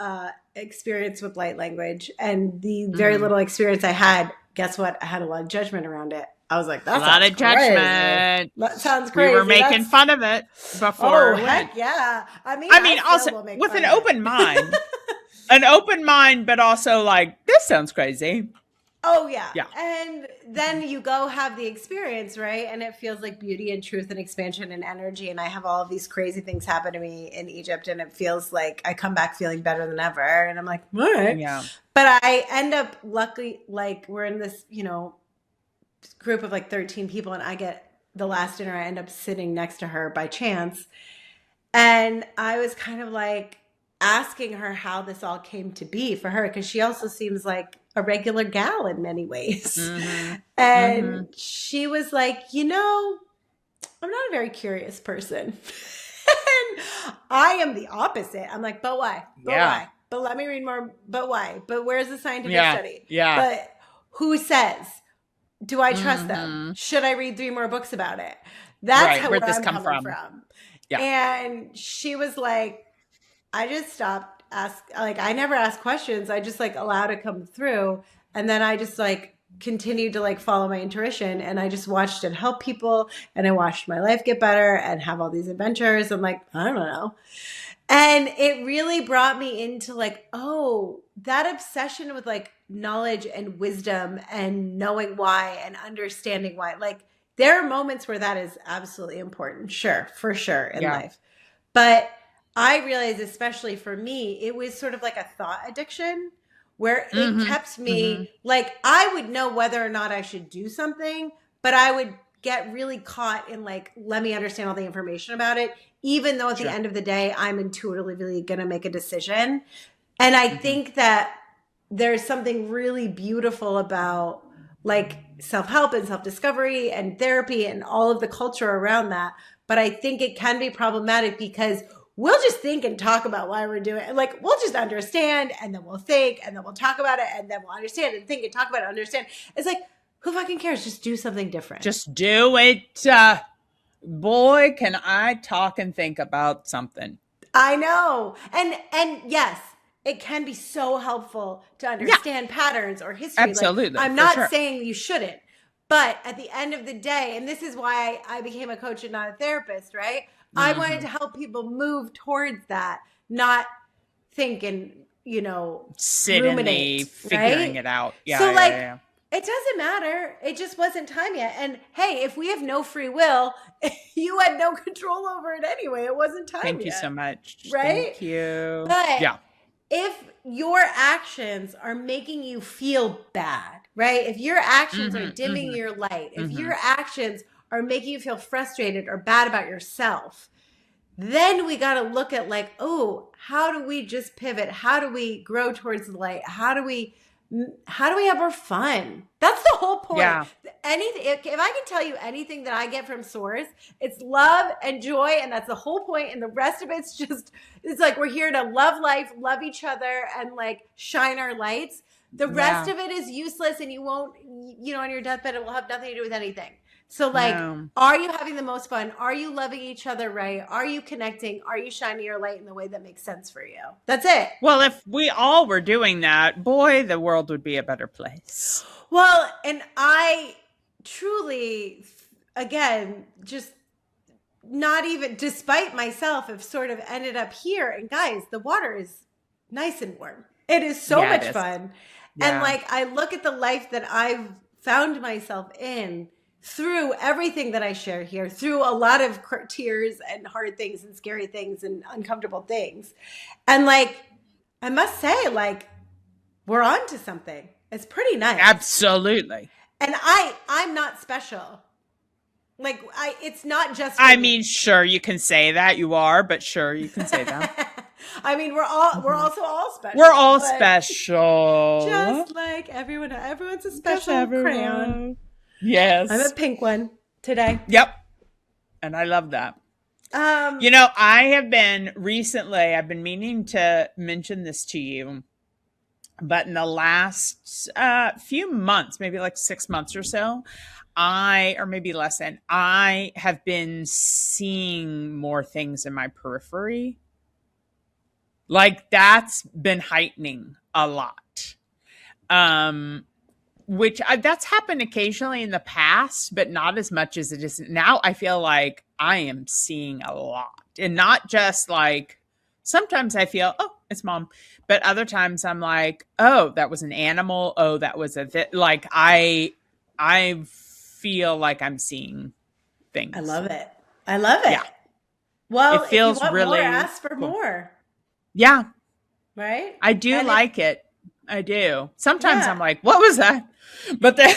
experience with light language, and the very little experience I had, guess what? I had a lot of judgment around it. I was like, A that lot sounds of crazy. judgment. That sounds We crazy. were making fun of it before. Oh, heck yeah. I mean, Also still will make with fun an of it. open mind. An open mind, but also like, this sounds crazy. Oh, yeah. Yeah. And then you go have the experience, right? And it feels like beauty and truth and expansion and energy. And I have all of these crazy things happen to me in Egypt. And it feels like I come back feeling better than ever. And I'm like, all right. Yeah. But I end up luckily, like, we're in this, group of like 13 people. And I get the last dinner. I end up sitting next to her by chance. And I was kind of like asking her how this all came to be for her, because she also seems like a regular gal in many ways. And she was like, I'm not a very curious person. And I am the opposite. I'm like, but why? But why? But let me read more. But why? But where's the scientific study? Yeah. But who says? Do I trust them? Should I read 3 more books about it? That's how Where'd this I'm come coming from. Yeah. And she was like, I just stopped I never asked questions. I just like allowed it come through. And then I just like continued to like follow my intuition, and I just watched it help people, and I watched my life get better and have all these adventures. I'm like, I don't know. And it really brought me into like, oh, that obsession with like knowledge and wisdom and knowing why and understanding why. Like, there are moments where that is absolutely important. Sure, for sure in life. But I realized, especially for me, it was sort of like a thought addiction where it kept me like, I would know whether or not I should do something, but I would get really caught in like, let me understand all the information about it, even though at the end of the day, I'm intuitively really going to make a decision. And I think that there's something really beautiful about like self-help and self-discovery and therapy and all of the culture around that. But I think it can be problematic because we'll just think and talk about why we're doing it. Like, we'll just understand, and then we'll think, and then we'll talk about it, and then we'll understand and think and talk about it, understand. It's like, who fucking cares? Just do something different. Just do it. Boy, can I talk and think about something. I know. And yes, it can be so helpful to understand patterns or history. Absolutely. Like, I'm not saying you shouldn't. But at the end of the day, and this is why I became a coach and not a therapist, right? I wanted to help people move towards that, not think and, sit ruminate, and figuring it out. Yeah. So it doesn't matter. It just wasn't time yet. And hey, if we have no free will, you had no control over it anyway. It wasn't time yet. Thank you so much. Right? Thank you. But if your actions are making you feel bad, right? If your actions are dimming your light, if your actions are making you feel frustrated or bad about yourself, then we got to look at like, oh, how do we just pivot? How do we grow towards the light? How do we have our fun? That's the whole point. Yeah. Anything, if I can tell you anything that I get from Source, it's love and joy, and that's the whole point. And the rest of it's like we're here to love life, love each other, and like shine our lights. The rest Yeah. of it is useless and you won't, on your deathbed, it will have nothing to do with anything. So, like, No. are you having the most fun? Are you loving each other right? Are you connecting? Are you shining your light in the way that makes sense for you? That's it. Well, if we all were doing that, boy, the world would be a better place. Well, and I truly, again, just not even, despite myself, have sort of ended up here. And guys, the water is nice and warm. It is so Yeah, it much is. fun. Yeah. And like, I look at the life that I've found myself in through everything that I share here, through a lot of tears and hard things and scary things and uncomfortable things. And like, I must say, like, we're on to something. It's pretty nice. Absolutely. And I'm not special. Like, it's not just I me. mean, sure, you can say that. You are, but sure, you can say that. I mean, we're also all special. We're all special. Just like everyone. Everyone's a special crayon. Yes. I'm a pink one today. Yep. And I love that. I've been meaning to mention this to you, but in the last few months, maybe like 6 months or so, or maybe less than, I have been seeing more things in my periphery. Like that's been heightening a lot. That's happened occasionally in the past, but not as much as it is now. I feel like I am seeing a lot, and not just like, sometimes I feel, oh, it's mom, but other times I'm like, oh, that was an animal. Oh, that was like, I feel like I'm seeing things. I love it. Yeah. Well, it feels if you want really more, ask for cool. more. Yeah. Right? I do like it. I do. Sometimes I'm like, what was that? But then,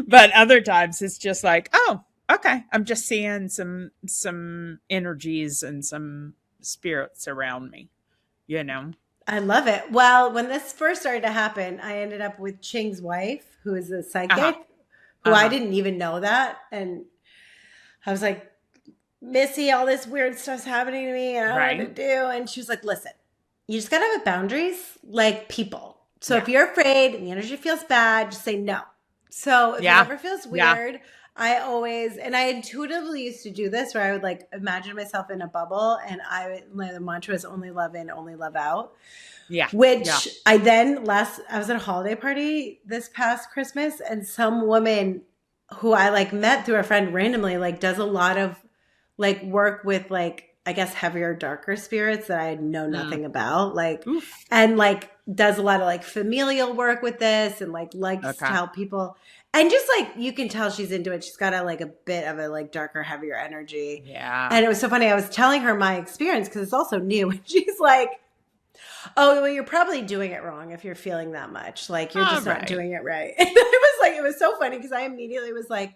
but other times it's just like, oh, okay. I'm just seeing some energies and some spirits around me, I love it. Well, when this first started to happen, I ended up with Ching's wife, who is a psychic, who I didn't even know that. And I was like, Missy, all this weird stuff's happening to me and I don't know what to do. And she was like, listen, you just got to have boundaries like people. So if you're afraid and the energy feels bad, just say no. So if it ever feels weird, I intuitively used to do this where I would like imagine myself in a bubble and the mantra is only love in, only love out. Yeah. I was at a holiday party this past Christmas and some woman who I like met through a friend randomly, like does a lot of like work with like, I guess heavier, darker spirits that I know nothing about. Like, and like does a lot of like familial work with this and like likes to help people. And just like, you can tell she's into it. She's got a bit of a like darker, heavier energy. Yeah. And it was so funny. I was telling her my experience because it's also new. And she's like, oh, well, you're probably doing it wrong if you're feeling that much. Like you're just not doing it right. And it was so funny because I immediately was like,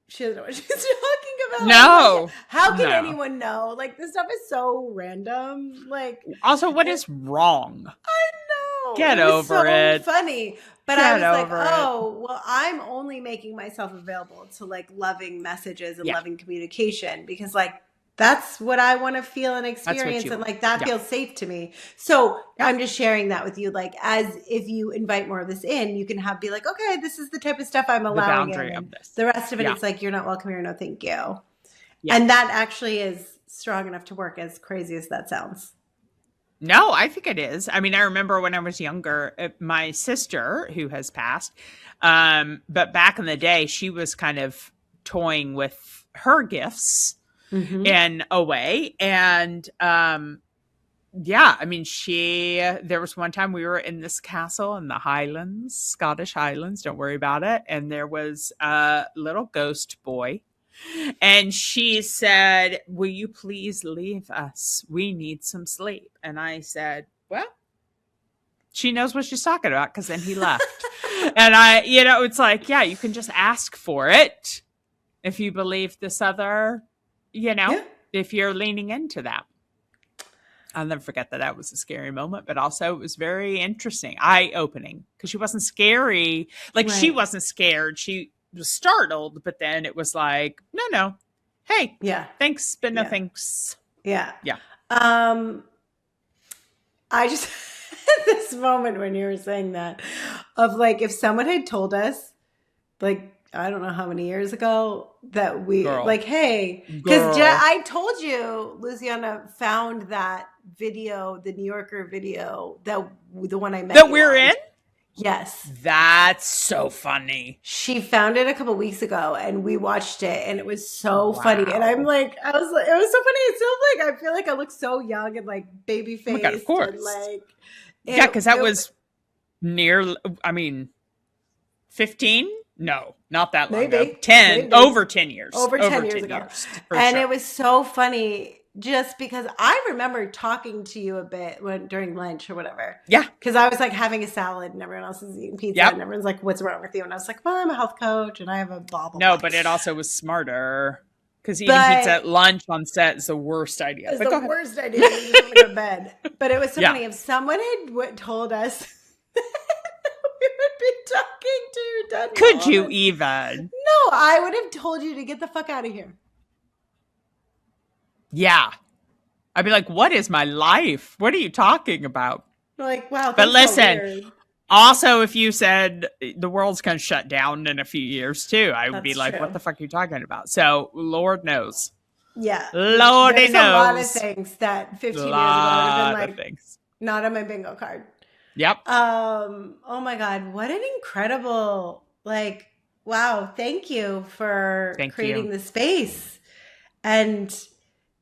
she doesn't know what she's talking about. No. Like, how can anyone know? Like this stuff is so random. Like also, what is wrong? I know. Get over it. Funny. But I was like, oh, well, I'm only making myself available to like loving messages and loving communication because like that's what I want to feel and experience. And like that feels safe to me. So I'm just sharing that with you. Like as if you invite more of this in, you can be like, okay, this is the type of stuff I'm allowing in. And the rest of it, it's like, you're not welcome here. No, thank you. Yeah. And that actually is strong enough to work, as crazy as that sounds. No, I think it is. I mean, I remember when I was younger, my sister, who has passed, but back in the day, she was kind of toying with her gifts in a way. And yeah, I mean, there was one time we were in this castle in the Highlands, Scottish Highlands, don't worry about it. And there was a little ghost boy. And she said, will you please leave us? We need some sleep. And I said, well, she knows what she's talking about because then he left. And it's like, yeah, you can just ask for it if you believe this other, if you're leaning into that. I'll never forget that was a scary moment, but also it was very interesting, eye-opening because she wasn't scary. Like she wasn't scared. She was startled, but then it was like, no, hey, thanks, but no thanks. Yeah. I just this moment when you were saying that of like, if someone had told us, like, I don't know how many years ago that we Girl. like, hey, because Girl. I told you, Luciana found that video, the New Yorker video, that the one I met That you we're on. in? Yes. That's so funny. She found it a couple weeks ago and we watched it and it was so funny. And I'm Wow. like, I was like, it was so funny. It's so like, I feel like I look so young and like baby Oh my God, of faced and course. like, Yeah, because that was near, I mean, 15? No, not that long ago. maybe, 10, maybe. over 10 years. Over 10 years 10 ago. years, for And sure. it was so funny just because I remember talking to you a bit during lunch or whatever. Yeah. Because I was like having a salad and everyone else is eating pizza Yep. and everyone's like, what's wrong with you? And I was like, well, I'm a health coach and I have a blah, blah, No, blah. but it also was smarter. Because eating But pizza at lunch on set is the worst idea. it's But go the ahead. worst idea. You just want to go to bed. But it was so Yeah. funny. If someone had told us we would be talking to your dad. Could you even? No, I would have told you to get the fuck out of here. Yeah. I'd be like, what is my life? What are you talking about? Like, wow. But that's so listen, weird. also, if you said the world's going to shut down in a few years too, I would be That's like, true. what the fuck are you talking about? So, Lord knows. Yeah. Lordy There's a lot of knows. things that 15 years ago would Lot have of been like, things. not on my bingo card. Yep. Oh my God. What an incredible, like, wow. Thank you for Thank creating you. the space. And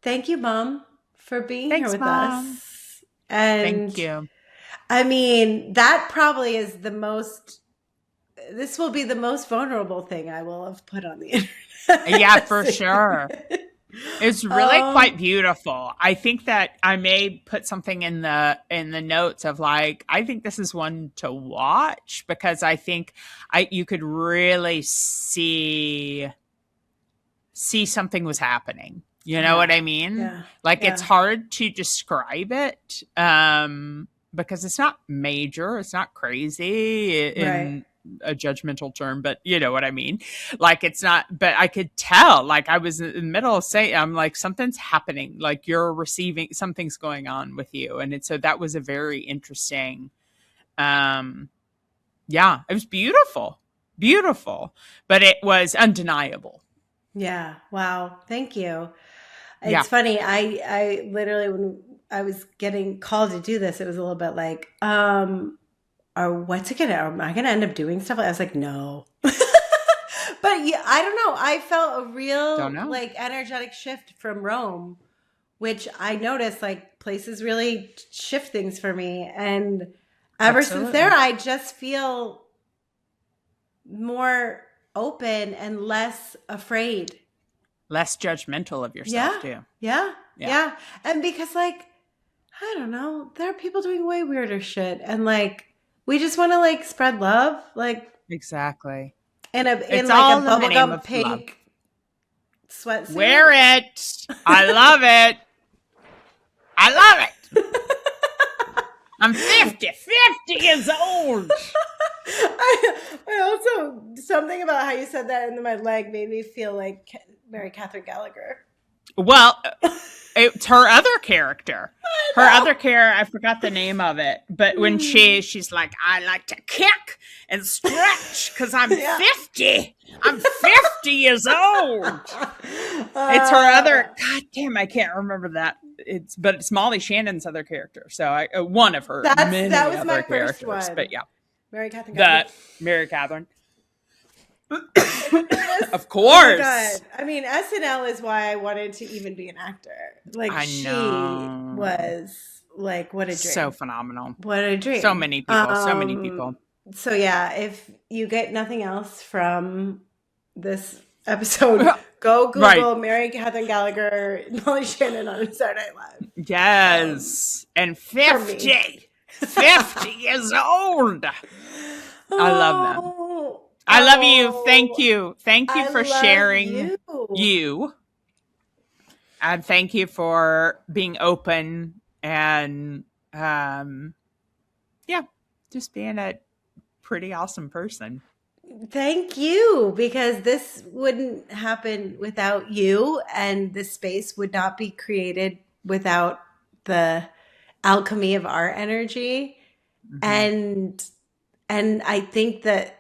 thank you, Mom, for being Thanks, here with Mom. us. And Thank you. I mean, that probably is this will be the most vulnerable thing I will have put on the internet. Yeah, for sure. It's really quite beautiful. I think that I may put something in the notes of like, I think this is one to watch because I think you could really see something was happening. You know what I mean? Yeah. Like it's hard to describe it because it's not major, it's not crazy in a judgmental term, but you know what I mean? Like it's not, but I could tell, like I was in the middle of saying, I'm like, something's happening, like you're receiving, something's going on with you. And so that was a very interesting, yeah, it was beautiful, but it was undeniable. Yeah. Wow. Thank you. It's funny. I literally, when I was getting called to do this, it was a little bit like, what's it gonna? Am I gonna end up doing stuff? I was like, no. But yeah, I don't know. I felt a real like energetic shift from Rome, which I noticed like places really shift things for me, and ever since there, I just feel more open and less afraid. Less judgmental of yourself too. Yeah. And because like, I don't know, there are people doing way weirder shit. And like, we just want to like spread love. Like exactly. In like a bubblegum pink sweatsuit. Wear it. I love it. I'm 50 years old. I also, something about how you said that and then my leg made me feel like Mary Catherine Gallagher. Well, it's her other character. I forgot the name of it. But when she's like, I like to kick and stretch because I'm 50. I'm 50 years old. It's her other, God damn, I can't remember that. But it's Molly Shannon's other character. So one of her many that was other my characters. first one. But yeah. Mary Catherine Gallagher. Mary Catherine. Of course. Oh God. I mean, SNL is why I wanted to even be an actor. Like she was like, what a dream. So phenomenal. What a dream. So many people. So yeah, if you get nothing else from this episode, go Google Mary Catherine Gallagher, Molly Shannon on Saturday Night Live. Yes. And 50 years old. I love them. I love you. Thank you. Thank you for sharing you. And thank you for being open and, just being a pretty awesome person. Thank you, because this wouldn't happen without you, and this space would not be created without the alchemy of our energy. Hmm. and I think that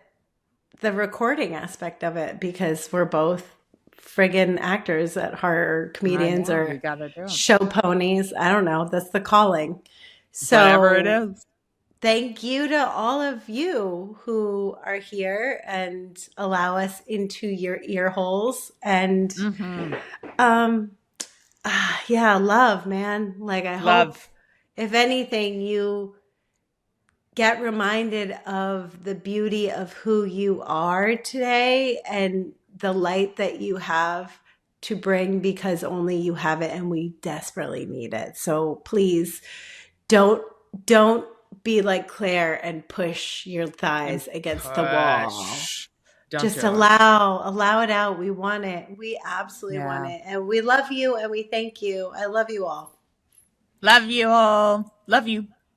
the recording aspect of it, because we're both friggin' actors at heart, or I comedians, know. We or got to do it. show ponies. I don't know. That's the calling. Whatever it So is. thank you to all of you who are here and allow us into your ear holes. And Hmm. um yeah, love, man. Like, I hope, Love. if anything, you get reminded of the beauty of who you are today and the light that you have to bring, because only you have it and we desperately need it. So please don't don't be like Claire and push your And thighs against the wall. push. Don't Just do it. allow it out. We want it. We absolutely want Yeah. it. And we love you and we thank you. I love you all. Love you all. Love you.